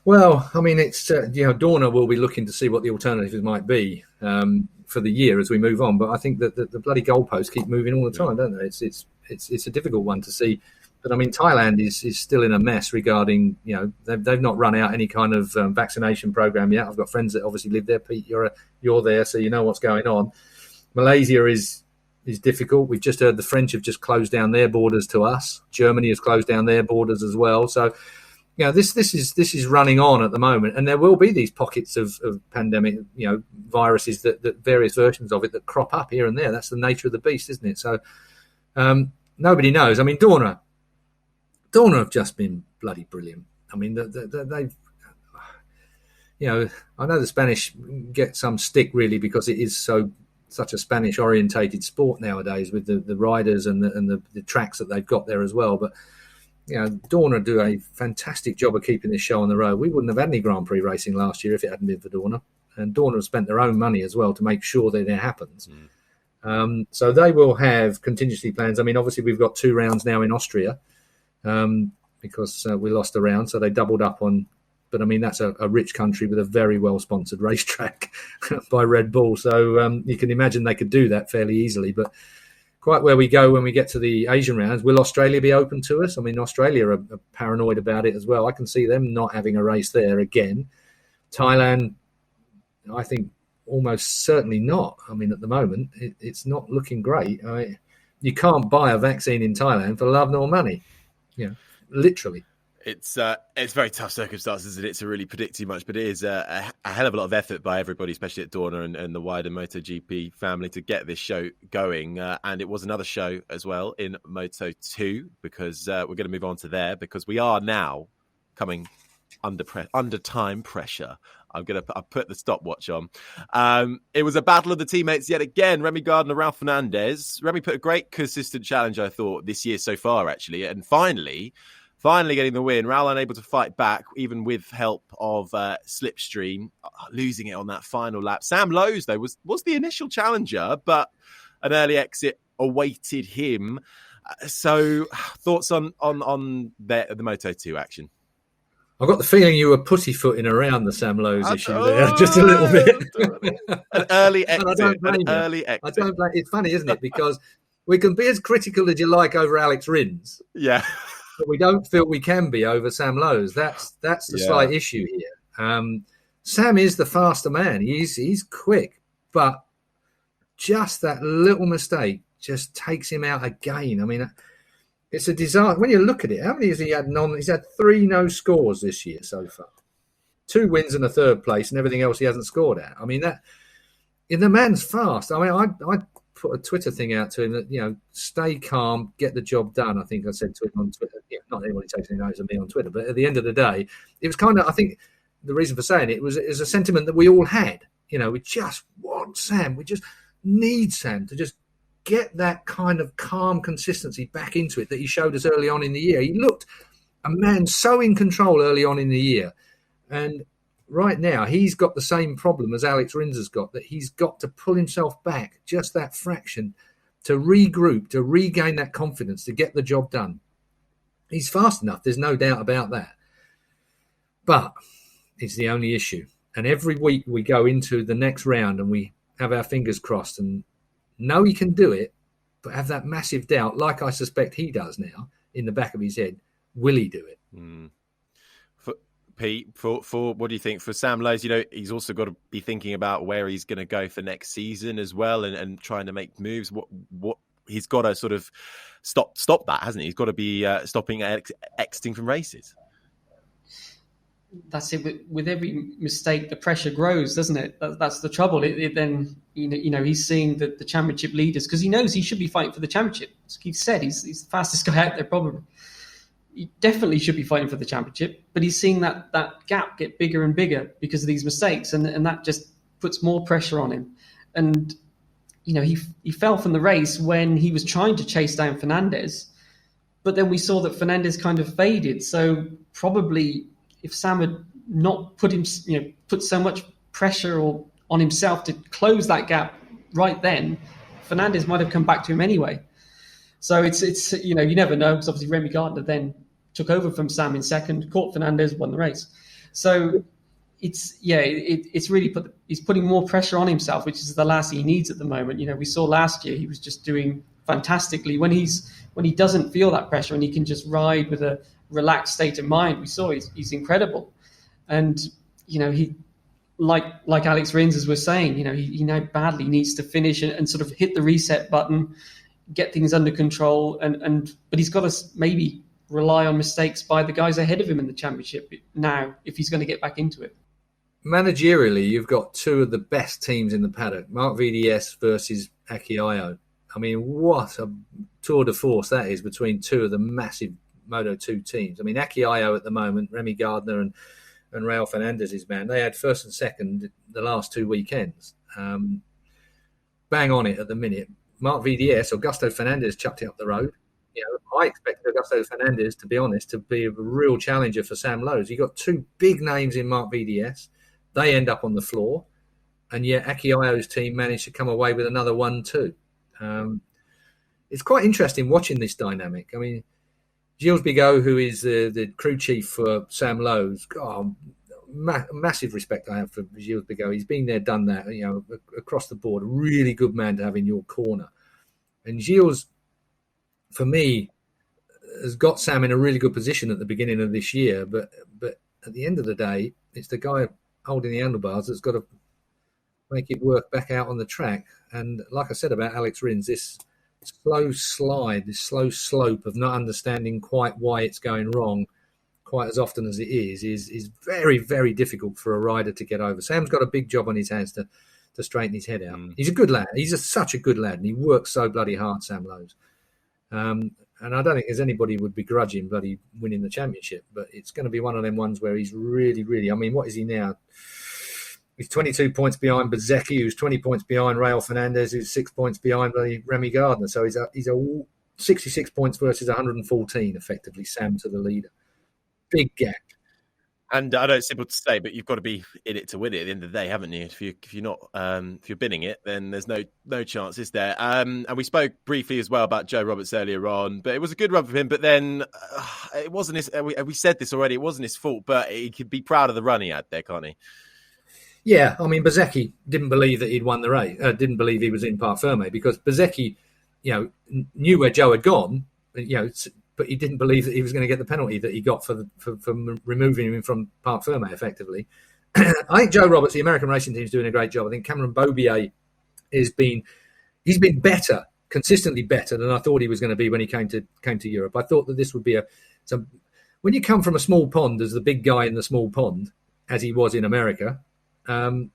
Well, I mean, it's Dorna will be looking to see what the alternatives might be for the year as we move on. But I think that the bloody goalposts keep moving all the time, don't they? It's a difficult one to see. But I mean, Thailand is still in a mess regarding, they've not run out any kind of vaccination program yet. I've got friends that obviously live there. Pete, you're there, so you know what's going on. Malaysia is difficult. We've just heard the French have just closed down their borders to us. Germany has closed down their borders as well. So, this is running on at the moment, and there will be these pockets of pandemic, viruses that various versions of it that crop up here and there. That's the nature of the beast, isn't it? So nobody knows. I mean, Dorna have just been bloody brilliant. I mean, they've, I know the Spanish get some stick really because it is such a Spanish orientated sport nowadays with the riders and the tracks that they've got there as well. But Dorna do a fantastic job of keeping this show on the road. We wouldn't have had any Grand Prix racing last year if it hadn't been for Dorna. And Dorna have spent their own money as well to make sure that it happens. So they will have contingency plans. I mean, obviously we've got 2 rounds now in Austria because we lost a round, so they doubled up on. But I mean, that's a rich country with a very well-sponsored racetrack by Red Bull. So you can imagine they could do that fairly easily. But quite where we go when we get to the Asian rounds, will Australia be open to us? I mean, Australia are paranoid about it as well. I can see them not having a race there again. Thailand, I think almost certainly not. I mean, at the moment, it's not looking great. You can't buy a vaccine in Thailand for love nor money. Literally. It's very tough circumstances, and it's to really predict too much, but it is a hell of a lot of effort by everybody, especially at Dorna and the wider MotoGP family, to get this show going. And it was another show as well in Moto2 because we're going to move on to there because we are now coming under time pressure. I'll put the stopwatch on. It was a battle of the teammates yet again. Remy Gardner, Ralph Fernandez. Remy put a great consistent challenge, I thought, this year so far, actually. And finally getting the win. Raul unable to fight back, even with help of Slipstream, losing it on that final lap. Sam Lowes, though, was the initial challenger, but an early exit awaited him. So thoughts on the Moto2 action? I've got the feeling you were pussyfooting around the Sam Lowes issue there, just a little bit. An early exit. I don't blame It's funny, isn't it? Because we can be as critical as you like over Alex Rins. Yeah. But we don't feel we can be over Sam Lowes. That's the slight issue here. Sam is the faster man. He's quick, but just that little mistake just takes him out again. I mean, it's a disaster. When you look at it, how many has he had? He's had 3 no scores this year so far. 2 wins and a 3rd place, and everything else he hasn't scored at. I mean, the man's fast. I mean, I put a Twitter thing out to him that, stay calm, get the job done. I think I said to him on Twitter. Not anybody takes any notice of me on Twitter, but at the end of the day, it was kind of, I think the reason for saying it was a sentiment that we all had. We just want Sam. We just need Sam to just get that kind of calm consistency back into it that he showed us early on in the year. He looked a man so in control early on in the year. And right now, he's got the same problem as Alex Rins has got, that he's got to pull himself back just that fraction to regroup, to regain that confidence, to get the job done. He's fast enough. There's no doubt about that. But it's the only issue. And every week we go into the next round and we have our fingers crossed and know he can do it, but have that massive doubt, like I suspect he does now, in the back of his head. Will he do it? Pete, for what do you think for Sam Lowes? He's also got to be thinking about where he's going to go for next season as well, and trying to make moves. What he's got to sort of stop that, hasn't he? He's got to be stopping exiting from races. That's it. With every mistake, the pressure grows, doesn't it? That's the trouble. It then he's seeing the championship leaders because he knows he should be fighting for the championship. As Keith said, he's the fastest guy out there probably. He definitely should be fighting for the championship, but he's seeing that gap get bigger and bigger because of these mistakes, and that just puts more pressure on him. And he fell from the race when he was trying to chase down Fernandez, but then we saw that Fernandez kind of faded. So probably if Sam had not put so much pressure on himself to close that gap right then, Fernandez might have come back to him anyway. So it's you never know, because obviously Remy Gardner then took over from Sam in second, caught Fernandez, won the race. So it's really he's putting more pressure on himself, which is the last he needs at the moment. You know, we saw last year he was just doing fantastically when he doesn't feel that pressure and he can just ride with a relaxed state of mind. We saw he's incredible, and you know, he like Alex Rins, as we're saying, you know, he now badly needs to finish and sort of hit the reset button, get things under control, but he's got to maybe rely on mistakes by the guys ahead of him in the championship now if he's going to get back into it. Managerially, you've got two of the best teams in the paddock, Marc VDS versus Aki Ajo. I mean, what a tour de force that is between two of the massive Moto2 teams. I mean, Aki Ajo at the moment, Remy Gardner and Raul Fernandez's man, they had first and second the last 2 weekends. Bang on it at the minute. Marc VDS, Augusto Fernandez chucked it up the road. You know, I expected Augusto Fernandez, to be honest, to be a real challenger for Sam Lowes. You got two big names in Marc VDS. They end up on the floor, and yet Aki Ajo's team managed to come away with another 1-2. It's quite interesting watching this dynamic. I mean, Gilles Bigot, who is the crew chief for Sam Lowes, massive respect I have for Gilles Bigot. He's been there, done that, you know, across the board. A really good man to have in your corner. And Gilles, for me, has got Sam in a really good position at the beginning of this year. But at the end of the day, it's the guy holding the handlebars that's got to make it work back out on the track. And like I said about Alex Rins, this slow slide, this slow slope of not understanding quite why it's going wrong quite as often as it is very, very difficult for a rider to get over. Sam's got a big job on his hands to straighten his head out. He's a good lad. He's such a good lad, and he works so bloody hard, Sam Lowes. And I don't think there's anybody would begrudge him bloody winning the championship, but it's going to be one of them ones where he's really, really, I mean, what is he now? He's 22 points behind Bezzecchi, who's 20 points behind Raul Fernandez, who's 6 points behind Remy Gardner. So he's a 66 points versus 114, effectively, Sam to the leader. Big gap. And I know it's simple to say, but you've got to be in it to win it at the end of the day, haven't you? If you're not, if you're binning it, then there's no chance, is there? And we spoke briefly as well about Joe Roberts earlier on, but it was a good run for him. But then it wasn't his. We said this already. It wasn't his fault, but he could be proud of the run he had there, can't he? Yeah, I mean, Bezzecchi didn't believe that he'd won the race. Didn't believe he was in Parc Ferme because Bezzecchi, you know, knew where Joe had gone, you know, but he didn't believe that he was going to get the penalty that he got for removing him from Parc Ferme, effectively. I think Joe Roberts, the American racing team, is doing a great job. I think Cameron Beaubier he's been better, consistently better than I thought he was going to be when he came to Europe. I thought that this would be when you come from a small pond as the big guy in the small pond, as he was in America. When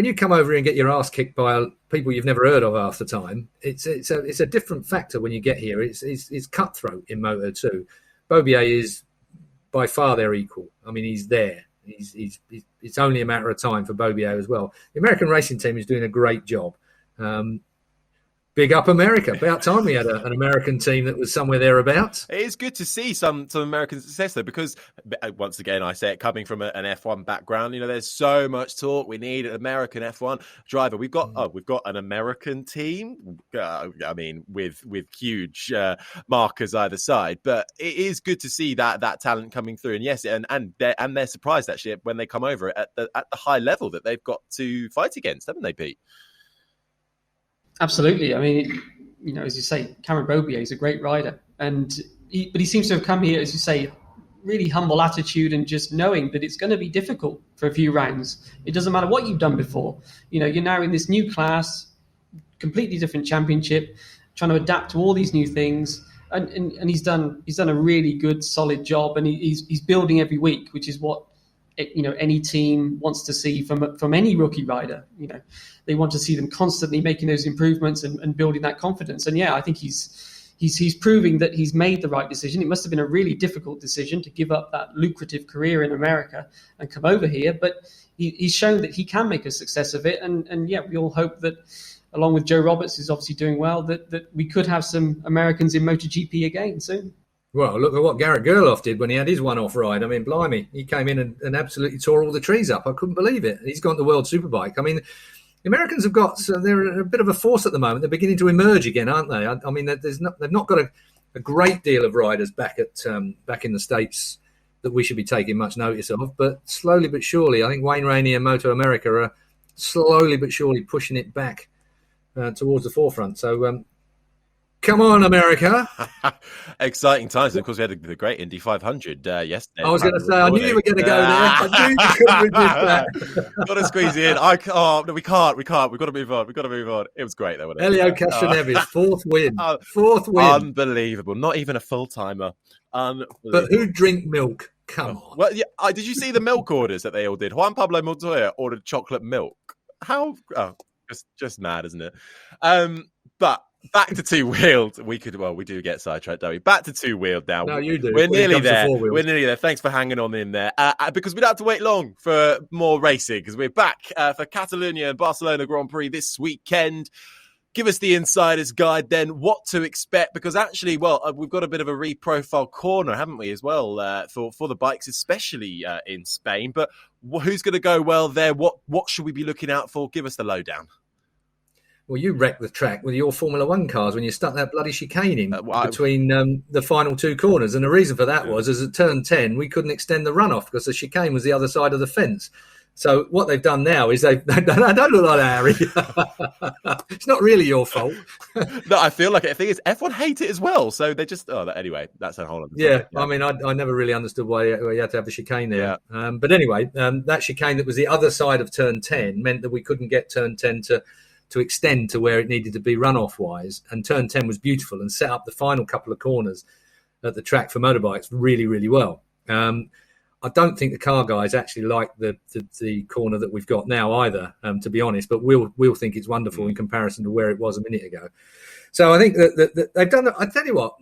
you come over here and get your ass kicked by people you've never heard of half the time, it's a different factor when you get here. It's cutthroat in Moto2. Beaubier is by far their equal. I mean, he's there. It's only a matter of time for Beaubier as well. The American racing team is doing a great job. Big up America. About time we had an American team that was somewhere thereabouts. It is good to see some American success, though, because, once again, I say it, coming from an F1 background, you know, there's so much talk. We need an American F1 driver. We've got an American team, I mean, with huge markers either side. But it is good to see that talent coming through. And yes, and they're surprised, actually, when they come over at the high level that they've got to fight against, haven't they, Pete? Absolutely. I mean, you know, as you say, Cameron Beaubier is a great rider, but he seems to have come here, as you say, really humble attitude and just knowing that it's going to be difficult for a few rounds. It doesn't matter what you've done before. You know, you're now in this new class, completely different championship, trying to adapt to all these new things, and he's done a really good, solid job, and he's building every week, which is what, you know, any team wants to see from any rookie rider. You know, they want to see them constantly making those improvements and building that confidence. And yeah, I think he's proving that he's made the right decision. It must have been a really difficult decision to give up that lucrative career in America and come over here, but he's shown that he can make a success of it. And yeah, we all hope that, along with Joe Roberts, who's obviously doing well, that we could have some Americans in MotoGP again soon. Well, look at what Garrett Gerloff did when he had his one-off ride. I mean, blimey, he came in and absolutely tore all the trees up. I couldn't believe it. He's gone to World Superbike. I mean, the Americans have got, they're a bit of a force at the moment. They're beginning to emerge again, aren't they? I mean, they've not got a great deal of riders back in the States that we should be taking much notice of. But slowly but surely, I think Wayne Rainey and Moto America are slowly but surely pushing it back towards the forefront. So come on, America. Exciting times. And of course, we had the great Indy 500 yesterday. I was going to say, I knew you were going to go there. I knew you couldn't resist that. Got to squeeze it in. No, we can't. We've got to move on. It was great, though, wasn't it? Elio Castroneves, fourth win. Fourth win. Unbelievable. Not even a full-timer. But who drink milk? Come on. Well, yeah. Did you see the milk orders that they all did? Juan Pablo Montoya ordered chocolate milk. How? Oh, just mad, isn't it? But back to two-wheeled. We do get sidetracked, don't we? Back to two-wheeled now. No, you do. We're nearly there. Thanks for hanging on in there. Because we don't have to wait long for more racing, because we're back for Catalonia and Barcelona Grand Prix this weekend. Give us the insider's guide then, what to expect, because actually, we've got a bit of a reprofile corner, haven't we, as well, for the bikes, especially in Spain. But who's going to go well there? What should we be looking out for? Give us the lowdown. Well, you wrecked the track with your Formula One cars when you stuck that bloody chicane in between the final two corners. And the reason for that was, as at turn 10, we couldn't extend the runoff because the chicane was the other side of the fence. So what they've done now is I don't look like that, Harry. It's not really your fault. No, I feel like it. The thing is, F1 hate it as well. So they just, anyway, that's a whole other thing. Yeah, I mean, I never really understood why you had to have the chicane there. Yeah. But anyway, that chicane that was the other side of turn 10 meant that we couldn't get turn 10 to extend to where it needed to be runoff-wise. And turn 10 was beautiful and set up the final couple of corners at the track for motorbikes really, really well. I don't think the car guys actually like the corner that we've got now either, to be honest. But we'll think it's wonderful in comparison to where it was a minute ago. So I think that they've done. I tell you what,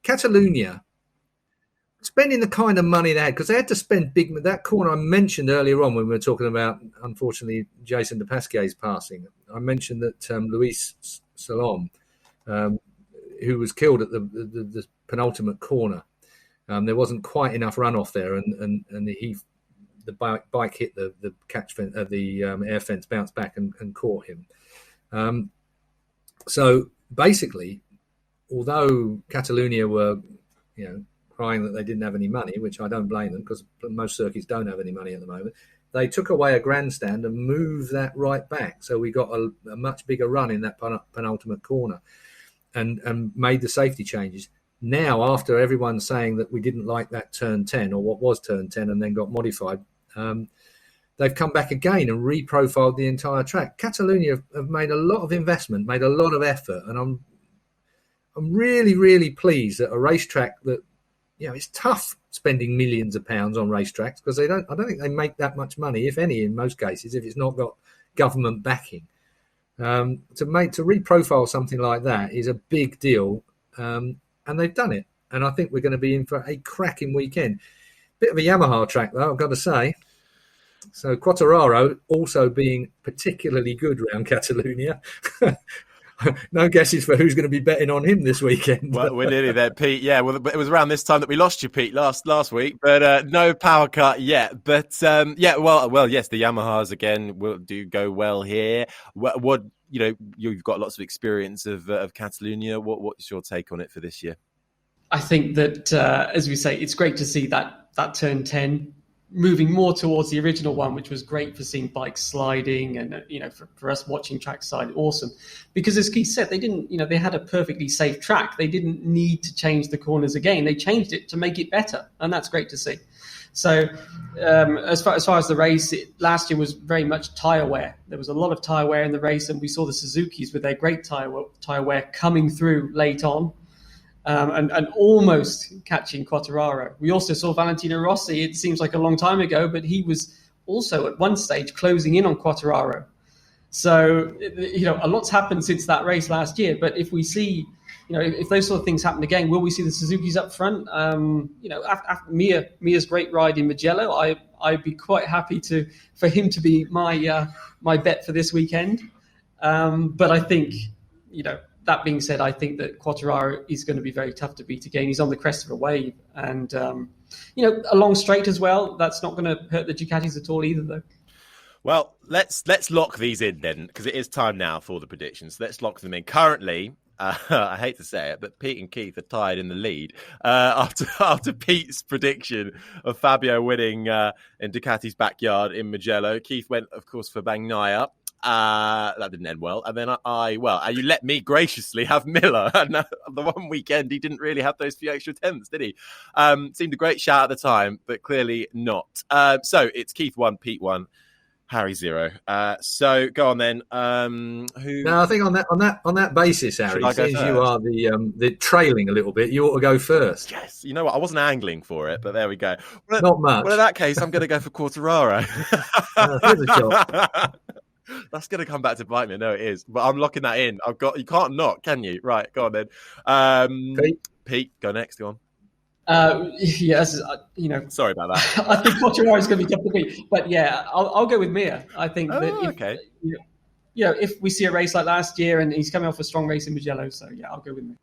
Catalonia spending the kind of money they had, because they had to spend big. That corner I mentioned earlier on when we were talking about, unfortunately, Jason de Pasquier's passing. I mentioned that Luis Salom, who was killed at the penultimate corner. There wasn't quite enough runoff there, and the bike hit the catch fence, the air fence, bounced back and caught him. So basically, although Catalonia were, crying that they didn't have any money, which I don't blame them because most circuits don't have any money at the moment, they took away a grandstand and moved that right back. So we got a much bigger run in that penultimate corner, and made the safety changes. Now, after everyone saying that we didn't like that turn 10 or what was turn 10 and then got modified, they've come back again and reprofiled the entire track. Catalonia have made a lot of investment, made a lot of effort, and I'm really, really pleased that a racetrack that, it's tough spending millions of pounds on racetracks because I don't think they make that much money, if any, in most cases, if it's not got government backing. To reprofile something like that is a big deal. And they've done it. And I think we're going to be in for a cracking weekend. Bit of a Yamaha track, though, I've got to say. So Quartararo also being particularly good around Catalonia. No guesses for who's going to be betting on him this weekend. Well, we're nearly there, Pete. Yeah, well, it was around this time that we lost you, Pete, last week. But no power cut yet. But yes, the Yamahas again will go well here. What you've got lots of experience of Catalonia. What's your take on it for this year? I think that, as we say, it's great to see that turn 10 moving more towards the original one, which was great for seeing bikes sliding and, for us watching trackside, awesome. Because as Keith said, they didn't, they had a perfectly safe track. They didn't need to change the corners again. They changed it to make it better. And that's great to see. So as far as the race, last year was very much tyre wear. There was a lot of tyre wear in the race, and we saw the Suzukis with their great tyre wear coming through late on and almost catching Quartararo. We also saw Valentino Rossi. It seems like a long time ago, but he was also at one stage closing in on Quartararo. So, a lot's happened since that race last year. But if we see, if those sort of things happen again, will we see the Suzukis up front? After Mia's great ride in Mugello, I'd be quite happy for him to be my bet for this weekend. But I think, that being said, I think that Quartararo is going to be very tough to beat again. He's on the crest of a wave, and a long straight as well. That's not going to hurt the Ducatis at all either, though. Well, let's lock these in then, because it is time now for the predictions. Let's lock them in. Currently, I hate to say it, but Pete and Keith are tied in the lead after Pete's prediction of Fabio winning in Ducati's backyard in Mugello. Keith went, of course, for Bagnaia. That didn't end well. And then you let me graciously have Miller. And the one weekend, he didn't really have those few extra tenths, did he? Seemed a great shout at the time, but clearly not. So it's Keith 1, Pete 1. Harry 0. So go on then. No, I think on that basis, Harry, since you are the trailing a little bit, you ought to go first. Yes, you know what? I wasn't angling for it, but there we go. Well, not much. Well, in that case, I'm going to go for Quartararo. Here's a shot. That's going to come back to bite me. No, it is. But I'm locking that in. You can't not, can you? Right, go on then. Pete, go next. Go on. Yes, Sorry about that. I think Quartararo is going to be tough to beat, but yeah, I'll go with Mir. I think if we see a race like last year, and he's coming off a strong race in Mugello, so yeah, I'll go with Mir.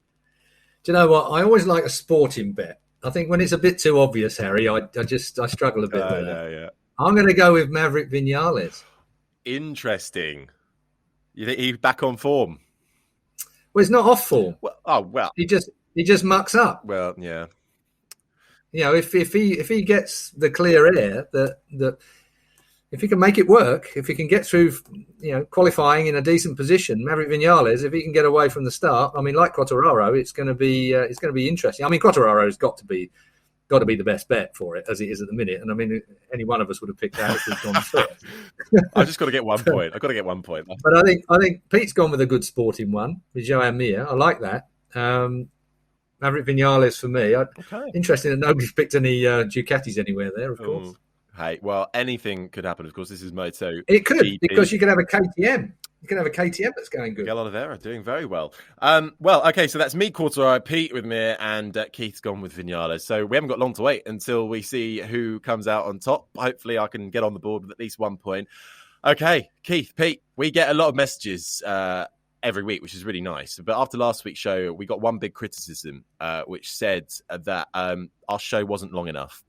Do you know what? I always like a sporting bet. I think when it's a bit too obvious, Harry, I struggle a bit with that. Yeah. I'm going to go with Maverick Vinales. Interesting. You think he's back on form? Well, he's not off form. Well. He just mucks up. Well, yeah. If he gets the clear air, that if he can make it work, if he can get through, qualifying in a decent position, Maverick Vinales, if he can get away from the start, I mean, like Quartararo, it's going to be interesting. I mean, Quartararo's got to be the best bet for it as it is at the minute, and I mean, any one of us would have picked that if we'd gone first. I just got to get 1 point. I've got to get 1 point. But I think Pete's gone with a good sporting one with Joan Mir. I like that. Maverick Vinales for me. Okay. Interesting that nobody's picked any Ducatis anywhere there, of course. Hey, well, anything could happen. Of course, this is Moto. It could, because you could have a KTM. You can have a KTM that's going good. Miguel Oliveira doing very well. Okay, so that's me, Quartararo, Pete with Mir, and Keith's gone with Vinales. So we haven't got long to wait until we see who comes out on top. Hopefully I can get on the board with at least 1 point. Okay, Keith, Pete, we get a lot of messages every week, which is really nice. But after last week's show, we got one big criticism, which said that our show wasn't long enough.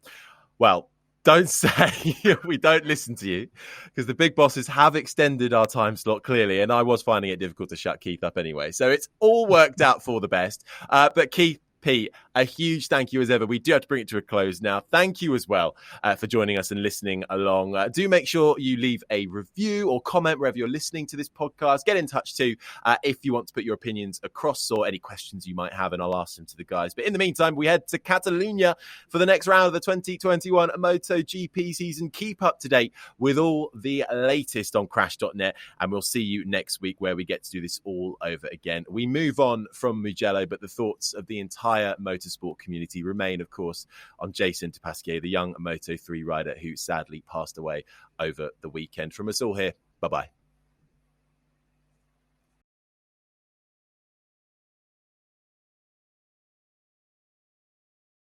Well, don't say we don't listen to you, because the big bosses have extended our time slot clearly, and I was finding it difficult to shut Keith up anyway. So it's all worked out for the best. But Keith, Pete, a huge thank you as ever. We do have to bring it to a close now. Thank you as well for joining us and listening along. Do make sure you leave a review or comment wherever you're listening to this podcast. Get in touch too if you want to put your opinions across or any questions you might have, and I'll ask them to the guys. But in the meantime, we head to Catalunya for the next round of the 2021 MotoGP season. Keep up to date with all the latest on Crash.net, and we'll see you next week where we get to do this all over again. We move on from Mugello, but the thoughts of the entire motorsport community remain, of course, on Jason Pasquier, the young Moto3 rider who sadly passed away over the weekend. From us all here, bye-bye.